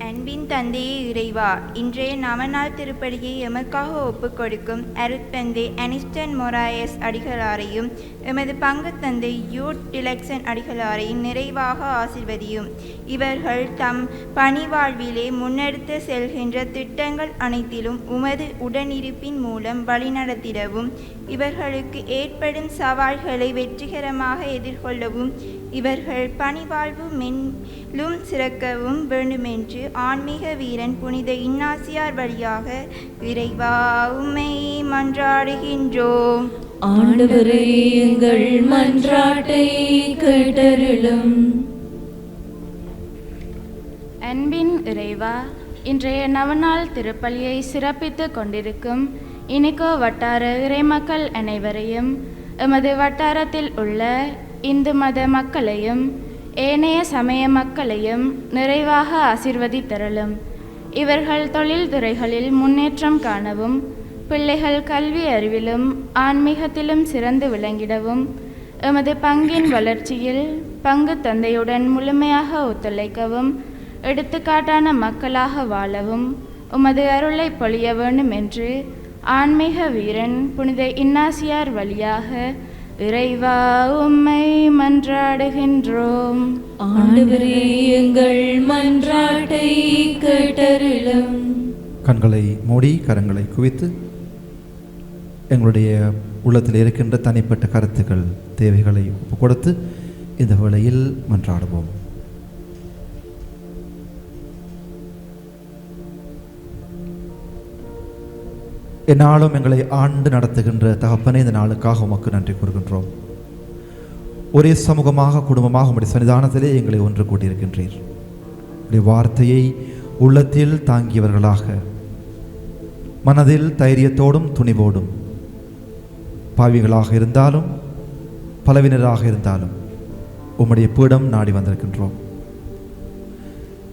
அன்பின் தந்தையே இறைவா, இன்றைய நவநாள் திருப்பலியை எமக்காக ஒப்புக் கொடுக்கும் அருட்தந்தை அனிஸ்டன் மொராயஸ் அடிகளாரையும் எமது பங்கு தந்தை யூட் டிலக்சன் அடிகளாரையும் நிறைவாக ஆசிர்வதியும். இவர்கள் தம் பணி வாழ்விலே முன்னெடுத்து செல்கின்ற திட்டங்கள் அனைத்திலும் உமது உடனிருப்பின் மூலம் வழிநடத்திடவும், இவர்களுக்கு ஏற்படும் சவால்களை வெற்றிகரமாக எதிர்கொள்ளவும் இவர்கள் பணிவாழ்வு மென்லும் சிறக்கவும் வேண்டுமென்று ஆன்மீக வீரன் புனித இன்னாசியார் வழியாக இறைவா உம்மை மன்றாடுகின்றோம்.
ஆண்டவரே, எங்கள் மன்றாட்டை கேட்டருளும்.
அன்பின் இறைவா, இன்றைய நவநாள் திருப்பலியை சிறப்பித்துக் கொண்டிருக்கும் இனிகோ வட்டார இறைமக்கள் அனைவரையும், எமது வட்டாரத்தில் உள்ள இந்து மத மக்களையும் ஏனைய சமய மக்களையும் நிறைவாக ஆசீர்வதித்தருளும். இவர்கள் தொழில்துறைகளில் முன்னேற்றம் காணவும், பிள்ளைகள் கல்வி அறிவிலும் ஆன்மீகத்திலும் சிறந்து விளங்கிடவும், எமது பங்கின் வளர்ச்சியில் பங்கு தந்தையுடன் முழுமையாக ஒத்துழைக்கவும், எடுத்துக்காட்டான மக்களாக வாழவும் உமது அருளை பொழிய வேண்டும் என்று ஆன்மீக வீரன் புனித இன்னாசியார் வழியாக இறைவா உம்மை மன்றாடுகின்றோம்.
ஆண்டவரே, எங்கள் மன்றாட்டை கேட்டருளும்.
கண்களை மூடி கரங்களை குவித்து எங்களுடைய உள்ளத்தில் இருக்கின்ற தனிப்பட்ட கருத்துக்கள் தேவைகளை ஒப்புக் கொடுத்து இந்த வேளையில் மன்றாடுவோம். என்னாலும் எங்களை ஆண்டு நடத்துகின்ற தகப்பனே, இந்த நாளுக்காக உமக்கு நன்றி கூறுகின்றோம். ஒரே சமூகமாக குடும்பமாக உம்முடைய சன்னிதானத்திலே எங்களை ஒன்று கூட்டியிருக்கின்றீர். உடைய வார்த்தையை உள்ளத்தில் தாங்கியவர்களாக, மனதில் தைரியத்தோடும் துணிவோடும், பாவிகளாக இருந்தாலும் பலவினராக இருந்தாலும் உம்முடைய பீடம் நாடி வந்திருக்கின்றோம்.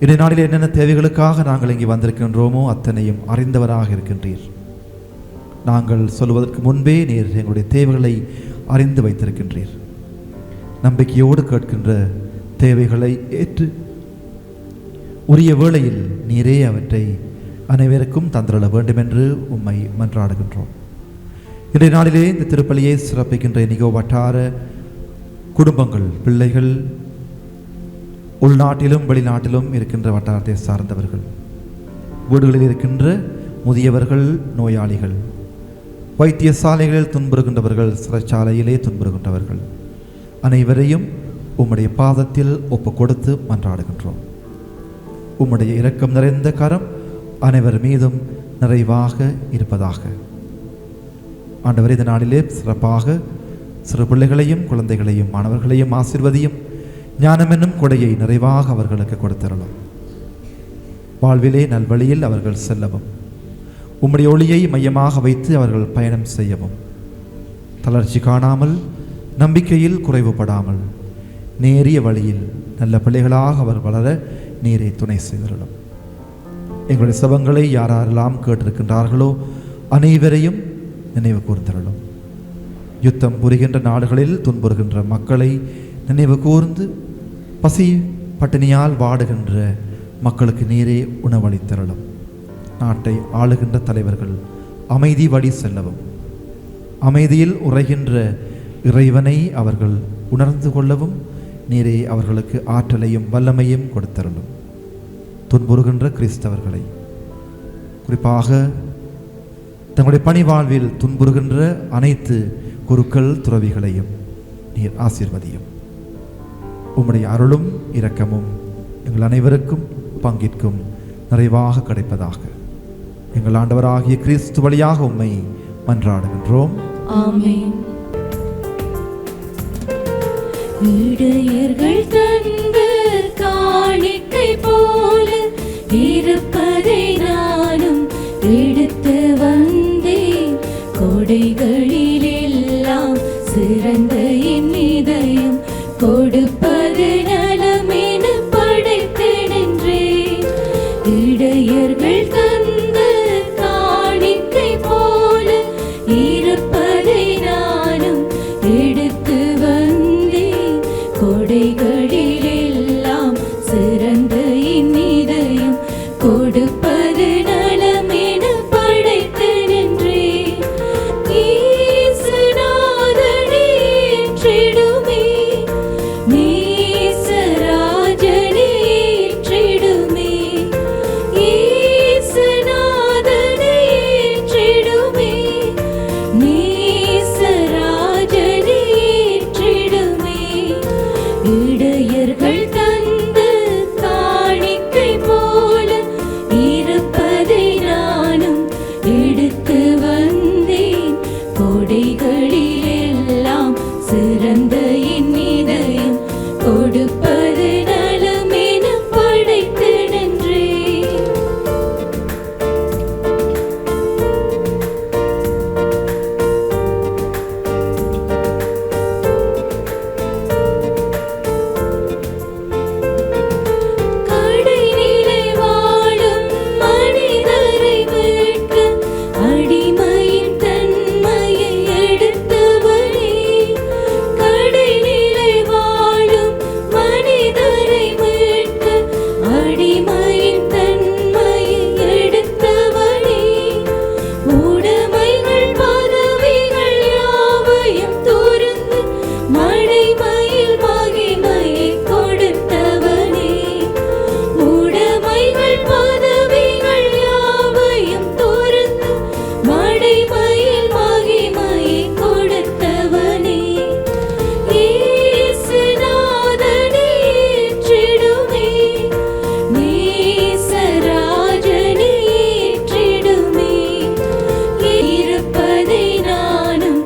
இன்றைய நாளில் என்னென்ன தேவைகளுக்காக நாங்கள் இங்கே வந்திருக்கின்றோமோ அத்தனையும் அறிந்தவராக இருக்கின்றீர். நாங்கள் சொல்வதற்கு முன்பே நீர் எங்களுடைய தேவைகளை அறிந்து வைத்திருக்கின்றீர். நம்பிக்கையோடு கேட்கின்ற தேவைகளை ஏற்று உரிய வேளையில் நீரே அவற்றை அனைவருக்கும் தந்திரள வேண்டும் என்று உம்மை மன்றாடுகின்றோம். இன்றைய நாளிலே இந்த திருப்பலியை சிறப்பிக்கின்ற இனிகோ வட்டார குடும்பங்கள், பிள்ளைகள், உள்நாட்டிலும் வெளிநாட்டிலும் இருக்கின்ற வட்டாரத்தை சார்ந்தவர்கள், வீடுகளில் இருக்கின்ற முதியவர்கள், நோயாளிகள், வைத்தியசாலைகளில் துன்புறுகின்றவர்கள், சிறைச்சாலையிலே துன்புறுகின்றவர்கள் அனைவரையும் உம்முடைய பாதத்தில் ஒப்பு கொடுத்து மன்றாடுகின்றோம். உம்முடைய இரக்கம் நிறைந்த கரம் அனைவர் மீதும் நிறைவாக இருப்பதாக. ஆண்டவர், இந்த நாளிலே சிறப்பாக சிறு பிள்ளைகளையும் குழந்தைகளையும் மாணவர்களையும் ஆசீர்வதியும். ஞானம் என்னும் கொடையை நிறைவாக அவர்களுக்கு கொடுத்தரலாம். வாழ்விலே நல்வழியில் அவர்கள் செல்லவும், உம்முடைய ஒளியை மையமாக வைத்து அவர்கள் பயணம் செய்யவும், தளர்ச்சி காணாமல், நம்பிக்கையில் குறைவுபடாமல், நேரிய வழியில் நல்ல பிள்ளைகளாக அவர் வளர நீரை துணை செய்தரலாம். எங்களுடைய சபங்களை யாரெல்லாம் கேட்டிருக்கின்றார்களோ அனைவரையும் நினைவு கூர்ந்தரலும். யுத்தம் புரிகின்ற நாடுகளில் துன்புறுகின்ற மக்களை நினைவு கூர்ந்து, பசி பட்டினியால் வாடுகின்ற மக்களுக்கு நீரே உணவளித்தரலும். நாட்டை ஆளுகின்ற தலைவர்கள் அமைதி வழி செல்லவும், அமைதியில் உறைகின்ற இறைவனை அவர்கள் உணர்ந்து கொள்ளவும் நீரே அவர்களுக்கு ஆற்றலையும் வல்லமையும் கொடுத்தரலும். துன்புறுகின்ற கிறிஸ்தவர்களை, குறிப்பாக தங்களுடைய பணி வாழ்வில் துன்புறுகின்ற அனைத்து குருக்கள் துறவிகளையும் நீர் ஆசீர்வதியும். உம்முடைய அருளும் இரக்கமும் எங்கள் அனைவருக்கும் பங்கிற்கும் நிறைவாக கிடைப்பதாக எங்கள் ஆண்டவராகிய கிறிஸ்து வழியாக உம்மை மன்றாடுகின்றோம்.
ஆமென். இடையர்கள் தந்த காணிக்கை போல இருப்பதை நானும் எடுத்து வந்தேன். கொடைகளில் எல்லாம் சிறந்த என் இதயம் கொடுப்பது நலமென படைத்திடுன்றேன். இடையர்கள் தந்த காணிக்கை போல இருப்பதை நானும் எடுத்து வந்தேன். கொடைகளில் எல்லாம் சிறந்த என் இதயம் கொடுப்பது நலமென படைத்து நின்றேன். ஈசுநாதனே ஏற்றிடுமே, நேசராஜனே ஏற்றிடுமே. ஈசுநாதனே ஏற்றிடுமே, நேசராஜனே ஏற்றிடுமே. இடையர்கள் தந்த காணிக்கை போல இருப்பதை நானும் எடுத்து வந்தேன். கொடைகளில் எல்லாம் சிறந்த என் இதயம் கொடுப்பது நலமென படைத்து நின்றேன். கடைநிலை வாழும் மனிதரை மீட்க அடிமையின் தன்மையை எடுத்தவனே. கடைநிலை வாழும் மனிதரை மீட்க அடிமையின் தன்மையை எடுத்தவனே. உடைமைகள் பதவிகள் யாவையும் துறந்து மடைமையில் மகிமையை கொடுத்தவனே. உடைமைகள் பதவிகள் யாவையும் துறந்து மடைமையில் மகிமையை கொடுத்தவனே. இயேசுநாதனே ஏற்றிடுமே, நேசராஜனே ஏற்றிடுமே. இருப்பதை நானும்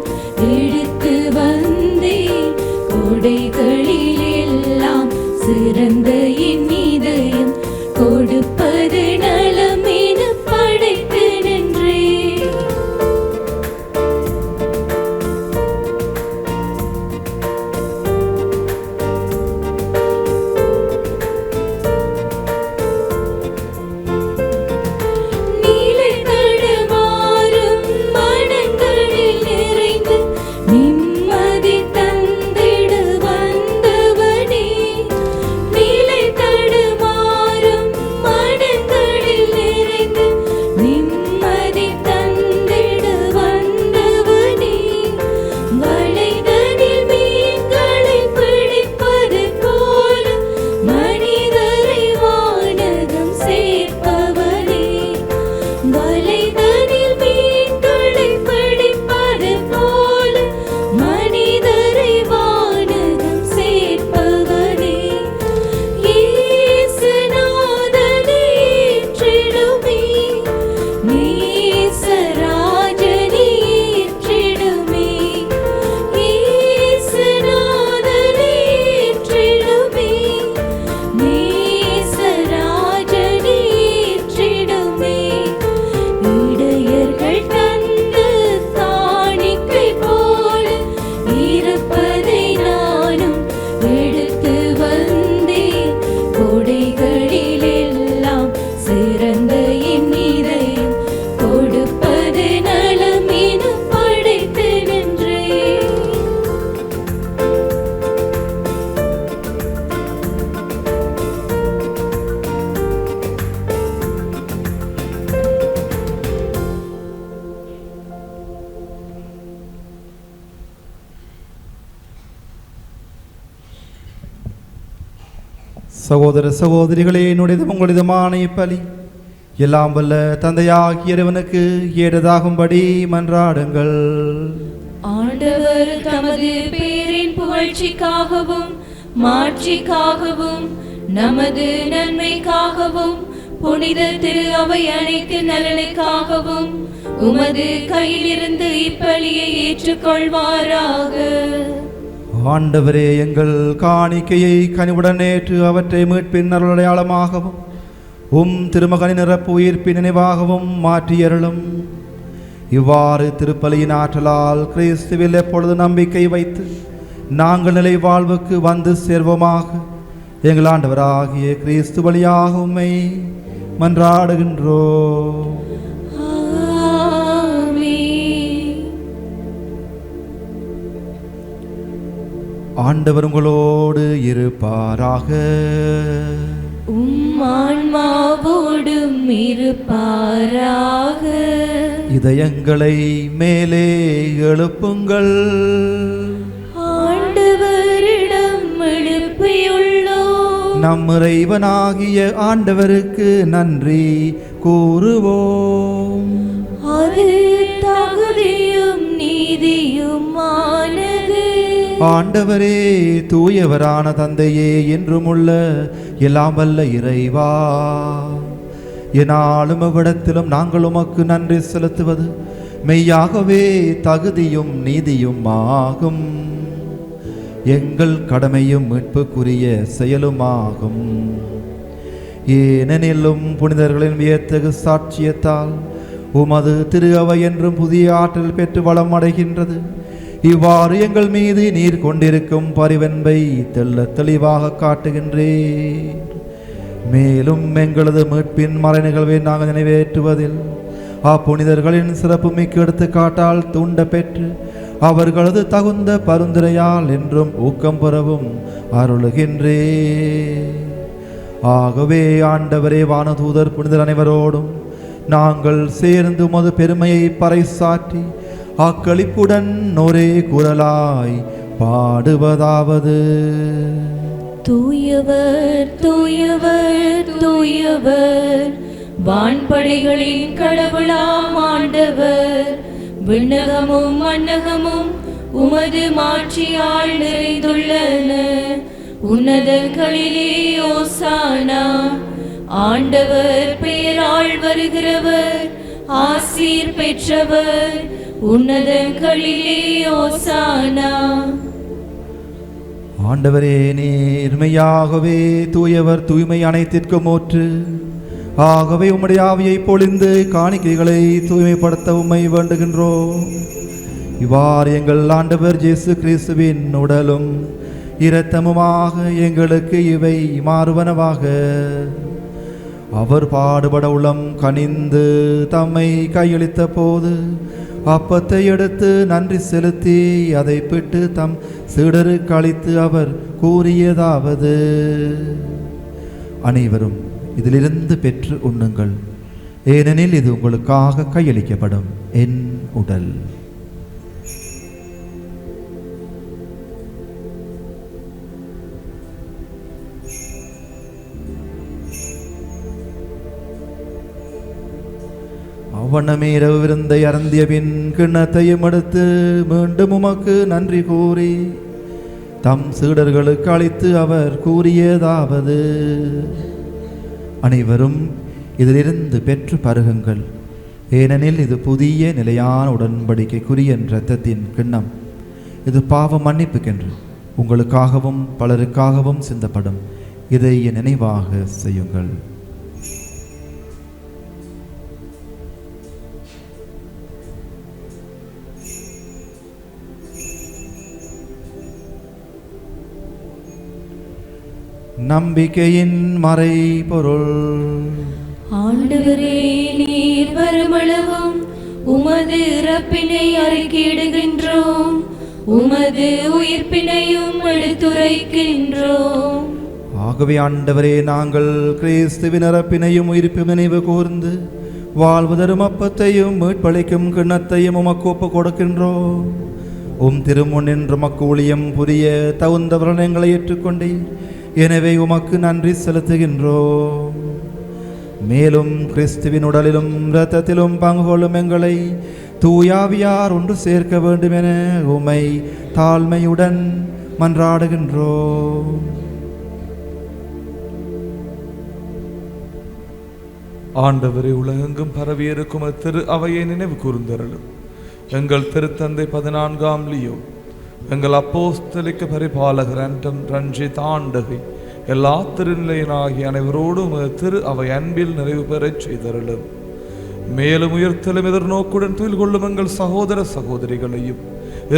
எடுத்து வந்தேன். கொடைகளில் எல்லாம் சிறந்த என் இதயம் கொடுப்பது நலமென படைத்து நின்றேன். நீலை தடுமாறும் மனங்களில் நிறைந்து நிம்மதி தந்திட வந்தவனே. நீலை தடுமாறும் மனங்களில் நிறைந்து நிம்மதி தந்திட வந்தவனே. வலைதனில் மீன்களை பிடிப்பது போல மனிதரை வானகம் சேர்ப்பவனே. வலைதனில் மீன்களை பிடிப்பது போல மனிதரை வானகம் சேர்ப்பவனே. இயேசுநாதனே ஏற்றிடுமே, நேசராஜனே ஏற்றிடுமே. இயேசுநாதனே ஏற்றிடுமே, நேசராஜனே ஏற்றிடுமே. இடையர்கள் தந்த காணிக்கை போல இருப்பதை நானும் எடுத்து வந்தேன். கொடைகளில் எல்லாம் சிறந்த என் இதயம் கொடுப்பது நலமென படைத்து நின்றேன்.
சகோதர சகோதரிகளே, என்னுடையதும் உங்களுடையதுமான இப்பலி எல்லாம் வல்ல தந்தையாகிய இறைவனுக்கு ஏற்றதாகும்படி மன்றாடுங்கள்.
ஆண்டவர் தமது பேரின் புகழ்ச்சிக்காகவும் மாட்சிக்காகவும் நமது நன்மைக்காகவும் புனித திரு அவை அனைத்து நலனுக்காகவும் உமது கையிலிருந்து இப்பலியை ஏற்றுக்கொள்வாராக.
ஆண்டவரே, எங்கள் காணிக்கையை கனிவுடன் ஏற்று அவற்றை மீட்பின் அருளடையாளமாகவும் திருமகனின் நிரப்பு உயிர்ப்பின் நினைவாகவும் மாற்றியருளும். இவ்வாறு திருப்பலியின் ஆற்றலால் கிறிஸ்துவில் எப்பொழுது நம்பிக்கை வைத்து நாங்கள் நிலை வாழ்வுக்கு வந்து சேர்வோமாக. எங்கள் ஆண்டவராகிய கிறிஸ்து வழியாக உம்மை மன்றாடுகின்றோம். ஆண்டவர் உங்களோடு இருப்பாராக.
ஆன்மாவோடும் இருப்பாராக.
இதயங்களை மேலே எழுப்புங்கள்.
ஆண்டவரிடம் எழுப்பியுள்ளோம்.
நம் இறைவனாகிய ஆண்டவருக்கு நன்றி கூறுவோம்.
அது தகுதியும் நீதியுமானது.
ஆண்டவரே, தூயவரான தந்தையே, என்றும் உள்ள எல்லாம் வல்ல இறைவா, என்னாலும் அவ்விடத்திலும் நாங்கள் உமக்கு நன்றி செலுத்துவது மெய்யாகவே தகுதியும் நீதியும் ஆகும். எங்கள் கடமையும் மீட்புக்குரிய செயலுமாகும். ஏனெனிலும் புனிதர்களின் வியத்தகு சாட்சியத்தால் உமது திரு அவை என்றும் புதிய ஆற்றல் பெற்று வளம் அடைகின்றது. இவ்வாறு எங்கள் மீது நீர் கொண்டிருக்கும் பரிவன்பை தெள்ள தெளிவாக காட்டுகின்றேன். மேலும் எங்களது மீட்பின் மறை நிகழ்வை நாங்கள் நிறைவேற்றுவதில் அப்புனிதர்களின் சிறப்பு மிக்க எடுத்துக்காட்டால் தூண்ட பெற்று அவர்களது தகுந்த பரிந்துரையால் என்றும் ஊக்கம் பெறவும் அருளுகின்றே. ஆகவே ஆண்டவரே, வானதூதர் புனிதர் அனைவரோடும் நாங்கள் சேர்ந்து உமது பெருமையை பறைசாற்றி அக்களிப்புடன் ஒரே குரலாய் பாடுவதாவது:
தூயவர் தூயவர் தூயவர், வான்படைகளின் கடவுளாம் ஆண்டவர். விண்ணகமும் மண்ணகமும் உமது மாட்சியால் நிறைந்துள்ளன. உன்னதங்களிலே ஓசானா. ஆண்டவர் பெயரால் வருகிறவர் ஆசீர் பெற்றவர். உன்னதங்களிலே ஓசானா.
ஆண்டவரே, நேர்மையாகவே தூயவர், தூய்மை அனைத்திற்கும் ஊற்று. ஆகவே உம்முடைய ஆவியை பொழிந்து காணிக்கைகளை தூய்மைப்படுத்த உம்மை வேண்டுகின்றோம். இவ்வாறு எங்கள் ஆண்டவர் இயேசு கிறிஸ்துவின் உடலும் இரத்தமுமாக எங்களுக்கு இவை மாறுவனவாக. அவர் பாடுபட உளம் கனிந்து தம்மை கையளித்த போது அப்பத்தை எடுத்து நன்றி செலுத்தி அதை பிட்டு தம் சீடருக்கு அளித்து அவர் கூறியதாவது: அனைவரும் இதிலிருந்து பெற்று உண்ணுங்கள், ஏனெனில் இது உங்களுக்காக கையளிக்கப்படும் என் உடல். அவ்வண்ணமே இரவு விருந்தை அருந்திய பின் கிண்ணத்தையும் எடுத்து மீண்டும் உமக்கு நன்றி கூறி தம் சீடர்களுக்கு அளித்து அவர் கூறியதாவது: அனைவரும் இதிலிருந்து பெற்று பருகுங்கள், ஏனெனில் இது புதிய நிலையான உடன்படிக்கைக்குரிய இரத்தத்தின் கிண்ணம். இது பாவ மன்னிப்புக்கென்று உங்களுக்காகவும் பலருக்காகவும் சிந்தப்படும். இதை என் நினைவாக செய்யுங்கள். நம்பிக்கையின் மறை பொருள்.
ஆண்டவரே, நீர் வருமளவும் உமது இறப்பினை அறிக்கையிடுகின்றோம், உமது உயிர்ப்பினையும் எடுத்துரைக்கின்றோம்.
ஆகவே ஆண்டவரே, நாங்கள் கிறிஸ்துவின் இறப்பினையும் உயிர்ப்பையும் நினைவு கூர்ந்து வாழ்வு தரும் அப்பத்தையும் மீட்பளிக்கும் கிண்ணத்தையும் உமக்கு ஒப்புக் கொடுக்கின்றோம். உம் திருமுன்னின்று உமக்கு ஊழியம் புரிய தகுந்தவர்கள் எங்களை ஏற்றுக்கொண்டீர். எனவே உமக்கு நன்றி செலுத்துகின்றோம். மேலும் கிறிஸ்துவின் உடலிலும் இரத்தத்திலும் பங்கு கொள்ளும் எங்களை தூயாவியார் ஒன்று சேர்க்க வேண்டும் என உம்மை தாழ்மையுடன் மன்றாடுகின்றோம்.
ஆண்டவரை, உலகெங்கும் பரவியிருக்கும் திரு அவையை நினைவு கூர்ந்தருளும். எங்கள் திருத்தந்தை 14ஆம் லியோ, எங்கள் அப்போஸ்தலிக்க பரிபாலகர் ஆண்டன் ரஞ்சித் ஆண்டகை, எல்லா திருநிலையினாகிய அனைவரோடும் திரு அவை அன்பில் நிறைவு பெறச் செய்தருளும். மேலும் உயர்த்தலும் எதிர்நோக்குடன் துயில் கொள்ளும் எங்கள் சகோதர சகோதரிகளையும்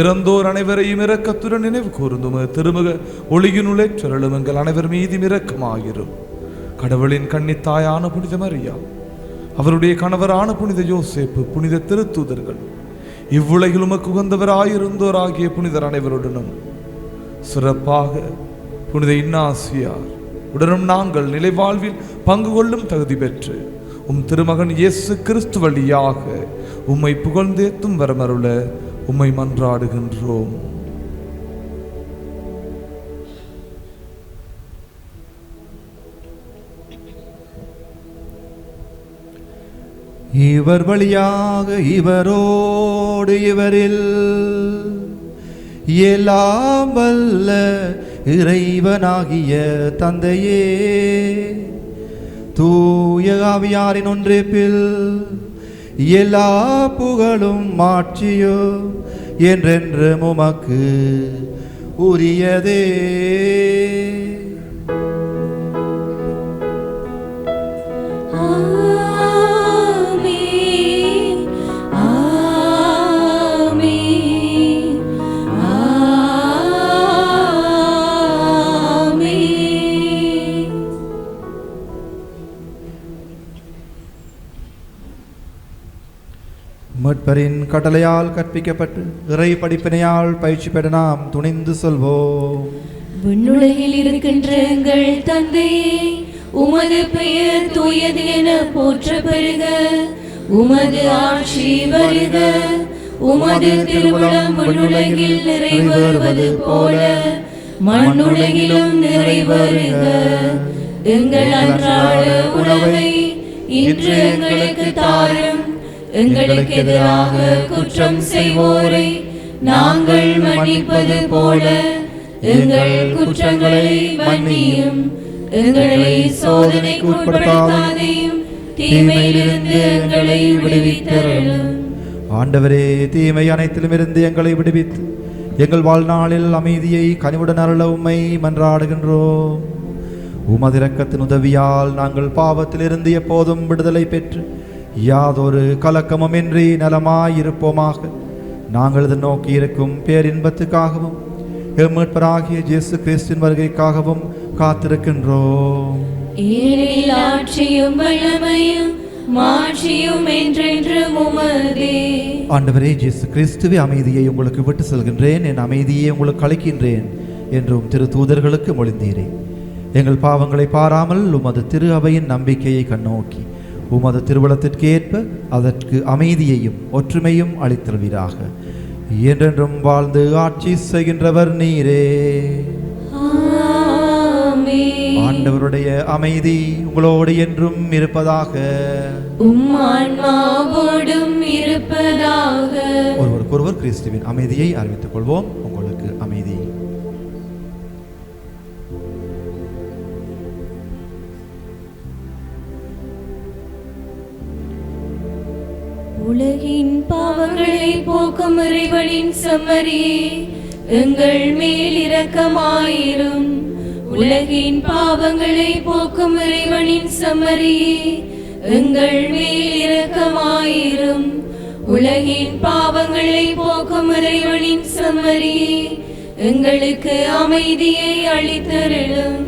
இறந்தோர் அனைவரையும் இரக்கத்துடன் நினைவு கூர்ந்தும் திருமுக ஒளியினுளேற்றருளும். எங்கள் அனைவர் மீதும் இரக்கமாயிரும். கடவுளின் கன்னித்தாயான புனித மரியா, அவருடைய கணவரான புனித யோசேப்பு, புனித திருத்தூதர்கள், இவ்வுலகில் உமக்கு உகந்தவராயிருந்தோர் ஆகிய புனிதர் அனைவருடனும் சிறப்பாக புனித இன்னாசியார் உடனும் நாங்கள் நிலைவாழ்வில் பங்கு கொள்ளும் தகுதி பெற்று உம் திருமகன் இயேசு கிறிஸ்து வழியாக உம்மை புகழ்ந்தேத்தும் வரமருள உம்மை மன்றாடுகின்றோம்.
இவர் வழியாக இவரோடு இவரில் எல்லாம் வல்ல இறைவனாகிய தந்தையே, தூய ஆவியாரின் ஒன்றிப்பில் எல்லா புகழும் மாட்சியும் என்றென்று உமக்கு உரியதே. மீட்பரின் கட்டளையால் கற்பிக்கப்பட்டு இறை படிப்பினையால் பயிற்சி பெற நாம் துணிந்து சொல்வோம்.
விண்ணுலகில் இருக்கின்ற எங்கள் தந்தையே, உமது பெயர் தூயது என போற்ற பெறுக. உமது ஆட்சி வருக. உமது திருவுளம் விண்ணுலகில் நிறைவேறுவது போல மண்ணுலகிலும் நிறைவேறுக. எங்கள் அன்றாட உணவை இன்று எங்களுக்கு தாரும். எங்களுக்கு எதிராக குற்றம் செய்வோரை நாங்கள் மன்னிப்பது போல எங்கள் குற்றங்களை மன்னியும். எங்களை சோதனைக்கு உட்படுத்தாதேயும், தீமையிலிருந்து எங்களை விடுவித்தருளும்.
ஆண்டவரே, தீமை அனைத்திலும் இருந்து எங்களை விடுவித்து எங்கள் வாழ்நாளில் அமைதியை கனிவுடன் அருள உம்மை மன்றாடுகின்றோம். உமது இரக்கத்தின் உதவியால் நாங்கள் பாவத்திலிருந்து எப்போதும் விடுதலை பெற்று யாதொரு கலக்கமுமின்றி நலமாயிருப்போமாக. நாங்கள் இது நோக்கி இருக்கும் பேரின்பத்துக்காகவும் மீட்பராகிய இயேசு கிறிஸ்துவின் வருகைக்காகவும் காத்திருக்கின்றோம்.
ஏனெனில் ஆட்சியும் வல்லமையும் மாட்சியும் என்றென்றும் உமதே.
ஆண்டவரே இயேசு கிறிஸ்துவே, அமைதியை உங்களுக்கு விட்டு செல்கின்றேன், என் அமைதியை உங்களுக்கு அளிக்கின்றேன் என்றும் திரு தூதர்களுக்கு மொழிந்தீரே. எங்கள் பாவங்களை பாராமல் உமது திரு அவையின் நம்பிக்கையை கண்ணோக்கி உமது திருவுளத்திற்கு ஏற்ப அதற்கு அமைதியையும் ஒற்றுமையும் அளித்தருவீராக. என்றென்றும் வாழ்ந்து ஆட்சி செய்கின்றவர் நீரே. ஆண்டவருடைய அமைதி உங்களோடு என்றும் இருப்பதாக.
உம் ஆன்மாவோடும் இருப்பதாக.
ஒருவருக்கொருவர் கிறிஸ்துவின் அமைதியை அறிவித்துக் கொள்வோம். உங்களுக்கு அமைதி.
உலகின் பாவங்களை போக்கும் இறைவனின் செம்மறியே, எங்கள் மேல் இரக்கமாயிரும். உலகின் பாவங்களை போக்கும் இறைவனின் செம்மறியே, எங்கள் மேல் இரக்கமாயிரும். உலகின் பாவங்களை போக்கும் இறைவனின் செம்மறியே, எங்களுக்கு அமைதியை அளித்தருளும்.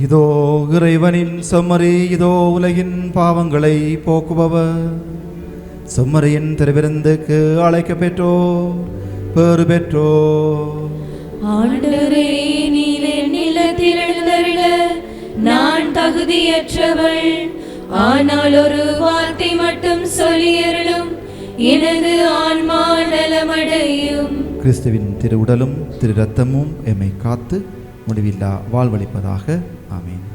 இதோ இறைவனின் செம்மறி, இதோ உலகின் பாவங்களை போக்குபவர். செம்மறியின் திருவிருந்துக்கு அழைக்க பெற்றோ பேறு பெற்றோ.
ஆண்டவரே, நீர் என் நிலத்தில் எழுந்தருள நான் தகுதியற்றவள். ஆனால் ஒரு வார்த்தை மட்டும் சொல்லியருளும், எனது ஆன்மா நலமடையும்.
கிறிஸ்துவின் திரு உடலும் திரு இரத்தமும் எம்மை காத்து முடிவில்லா வாழ்வளிப்பதாக. ஆமீன்.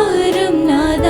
வாரும் நாதா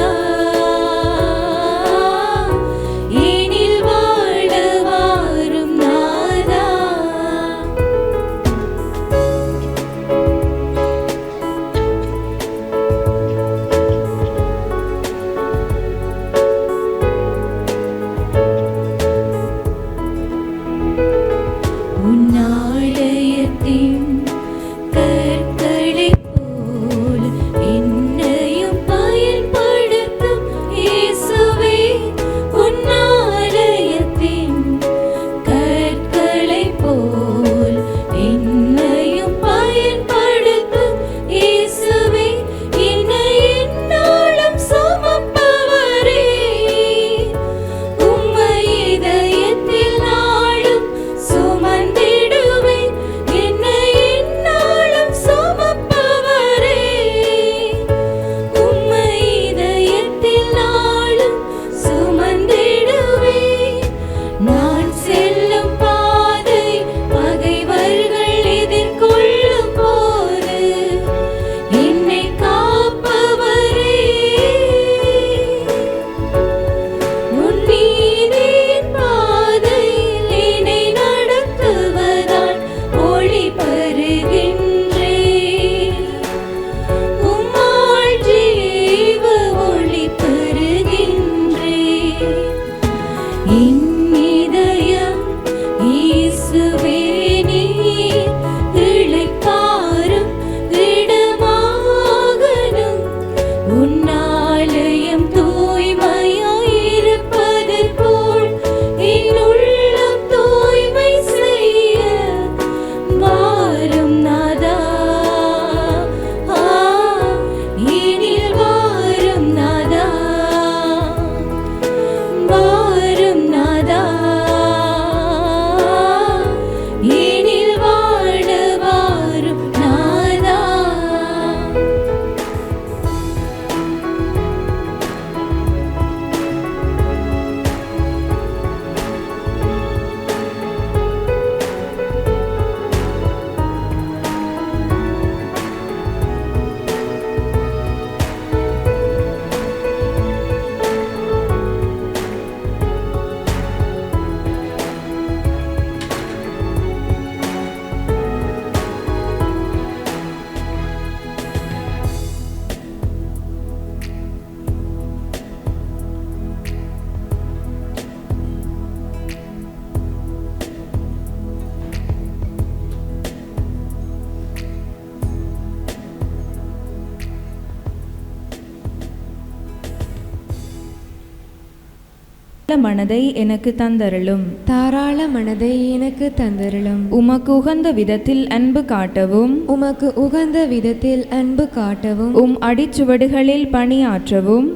மனதை எனக்கு தந்தருளும்.
தாராள மனதை எனக்கு தந்தருளும்.
உமக்கு உகந்த விதத்தில் அன்பு காட்டவும்,
உமக்கு உகந்த விதத்தில் அன்பு காட்டவும்,
அடிச்சுவடுகளில் பணியாற்றவும்,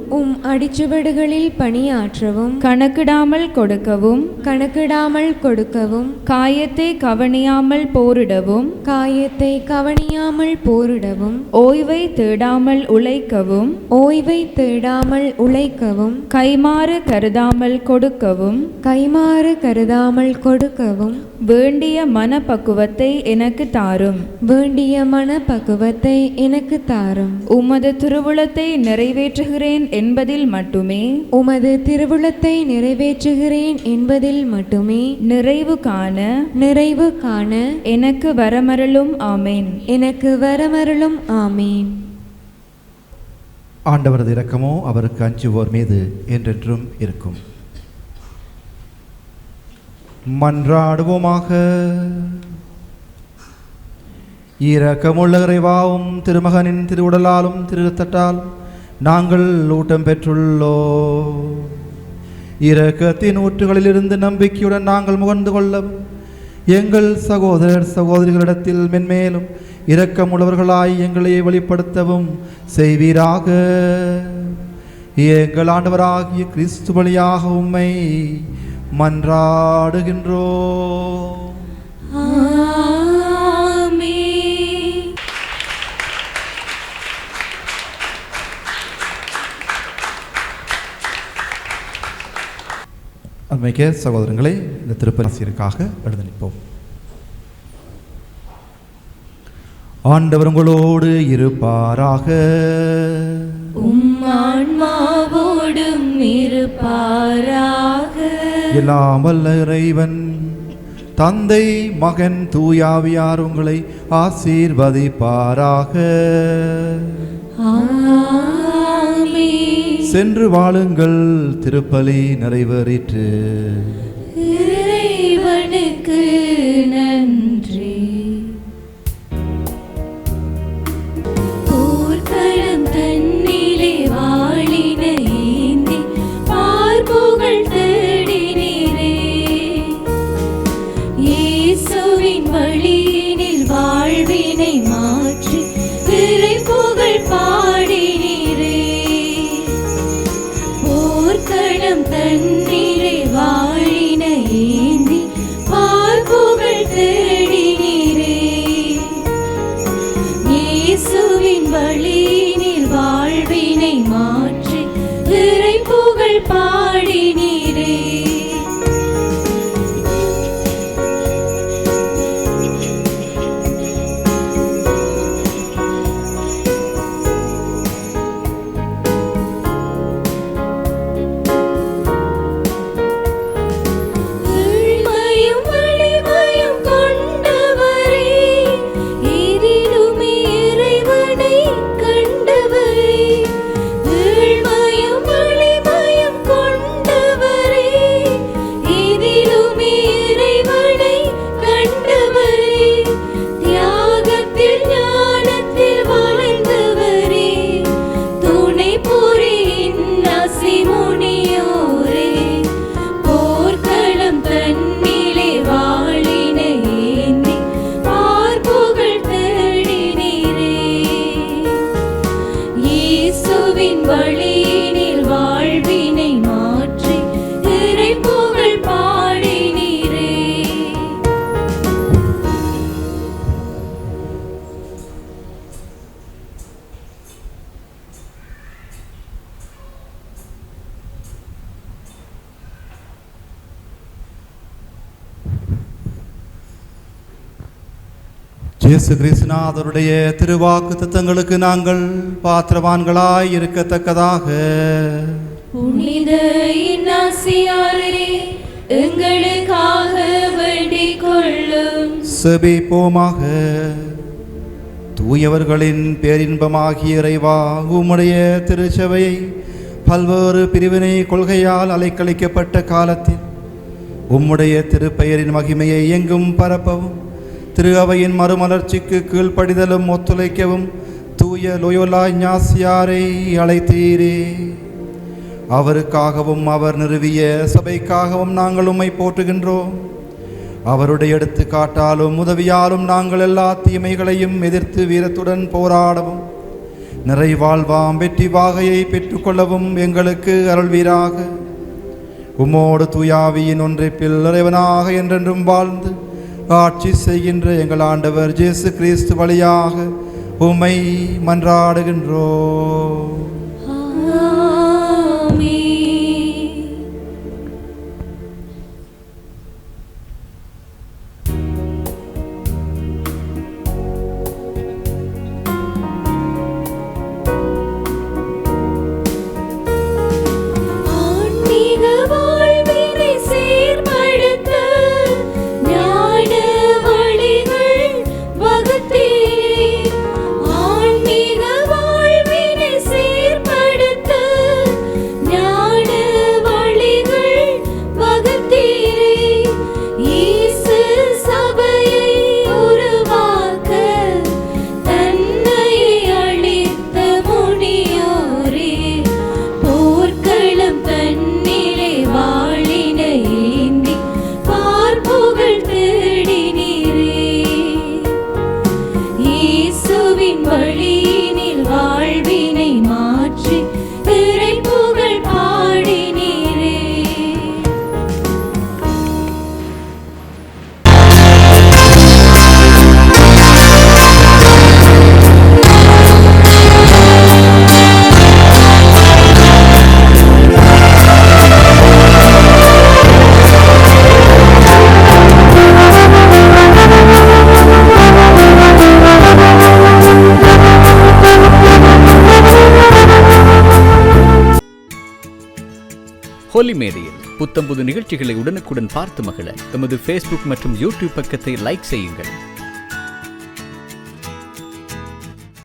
அடிச்சுவடுகளில் பணியாற்றவும்,
கணக்கிடாமல் கொடுக்கவும்,
கணக்கிடாமல் கொடுக்கவும்,
காயத்தை கவனியாமல் போரிடவும்,
காயத்தை கவனியாமல் போரிடவும்,
ஓய்வை தேடாமல் உழைக்கவும்,
ஓய்வை தேடாமல் உழைக்கவும்,
கைமாறு கருதாமல் கொடுக்கவும்,
கைமாறு கருதாமல் கொடுக்கவும்,
வேண்டிய மனப்பக்குவத்தை எனக்கு தாரும்.
வேண்டிய மனப்பக்குவத்தை எனக்கு தாரும்.
உமது திருவுளத்தை நிறைவேற்றுகிறேன் என்பதில் மட்டுமே,
உமது திருவுளத்தை நிறைவேற்றுகிறேன் என்பதில் மட்டுமே
நிறைவு காண எனக்கு வரமருளும். ஆமேன்.
எனக்கு வரமருளும். ஆமேன்.
ஆண்டவரது இரக்கமோ அவருக்கு அஞ்சுவோர் மீது என்றென்றும் இருக்கும். மன்றாடுவோமாக. இரக்கமுள்ள இறைவாவும் திருமகனின் திருவுடலாலும் திருத்தட்டாலும் நாங்கள் ஊட்டம் பெற்றுள்ளோம். இரக்கத்தின் ஊற்றுகளிலிருந்து நம்பிக்கையுடன் நாங்கள் முகர்ந்து கொள்ளவும் எங்கள் சகோதரர் சகோதரிகளிடத்தில் மென்மேலும் இரக்கமுள்ளவர்களாய் எங்களை வெளிப்படுத்தவும் செய்வீராக. எங்கள் ஆண்டவராகிய கிறிஸ்து வழியாக உம்மை மன்றாடுகின்றோம்.
ஆமென்.
அன்மைக்க சகோதரங்களே, இந்த திருப்பலிக்காக எழுந்து நிற்போம். ஆண்டவர் உங்களோடு இருப்பாராக.
ஆன்மாவோடும் இருப்பாராக.
எல்லாம் வல்ல இறைவன் தந்தை மகன் தூயாவியார் உங்களை ஆசீர்வதிப்பாராக.
ஆமென்.
சென்று வாழுங்கள். திருப்பலி நிறைவேறிற்று.
இறைவனுக்கு நன்றி. போர்க்களம் தன்னிலே வாழின ஏந்தி பார்ப்புகள் தேடினீரே. இயேசுவின் வழியினில் வாழ்வினை மாற்றி இறைப்புகழ் பாடினீரே. போர்க்களம் தன்னிலே வாழின ஏந்தி பார்ப்புகழ் தேடினீரே. இயேசுவின் வழியினில் வாழ்வினை மாற்றி இறைப்புகழ் பாடினீரே. உண்மையும் வலிமையும் கொண்டவரே, எதிலுமே இறைவனை கண்டவரே. உண்மையும் வலிமையும் கொண்டவரே, எதிலுமே இறைவனை கண்டவரே. தியாகத்தில் ஞானத்தில் வளர்ந்தவரே, துணை புரியின் நசிமுனியோரே. போர்க்களம் தன்னிலே வாழின ஏந்தி பார்ப்புகழ் தேடினீரே. இயேசுவின் வழியினில் வாழ்வினை மாற்றி இறைப்புகழ் பாடினீரே.
இயேசு கிறிஸ்துநாதருடைய திருவாக்கு தத்தங்களுக்கு நாங்கள் பாத்திரவான்களாய் இருக்கத்தக்கதாக
புனித இன்னாசியாரே, எங்களுக்காக வேண்டிக் கொள்ளும்.
செபிப்போமாக. தூயவர்களின் பேரின்பமாகிய இறைவா, உம்முடைய திருச்சபையை பல்வேறு பிரிவினை கொள்கையால் அலைக்கழிக்கப்பட்ட காலத்தில் உம்முடைய திருப்பெயரின் மகிமையை எங்கும் பரப்பவும், திரு அவையின் மறுமலர்ச்சிக்கு கீழ்ப்படிதலும் ஒத்துழைக்கவும் தூய லோயோலா இஞ்ஞாசியாரை அழைத்தீரே. அவருக்காகவும் அவர் நிறுவிய சபைக்காகவும் நாங்கள் உம்மை போற்றுகின்றோம். அவருடைய எடுத்துக்காட்டாலும் உதவியாலும் நாங்கள் எல்லா தீமைகளையும் எதிர்த்து வீரத்துடன் போராடவும் நிறைவாழ்வாம் வெற்றி வாகையை பெற்றுக்கொள்ளவும் எங்களுக்கு அருள்வீராக. உம்மோடு தூயாவியின் ஒன்றைப்பில் இறைவனாக என்றென்றும் வாழ்ந்து ஆட்சி செய்கின்ற எங்கள் ஆண்டவர் இயேசு கிறிஸ்து வழியாக உம்மை மன்றாடுகின்றோம்.
ஹோலி மேடையில் புத்தம்புது நிகழ்ச்சிகளை உடனுக்குடன் பார்த்து மகிழ எமது ஃபேஸ்புக் மற்றும் யூடியூப் பக்கத்தை லைக் செய்யுங்கள்.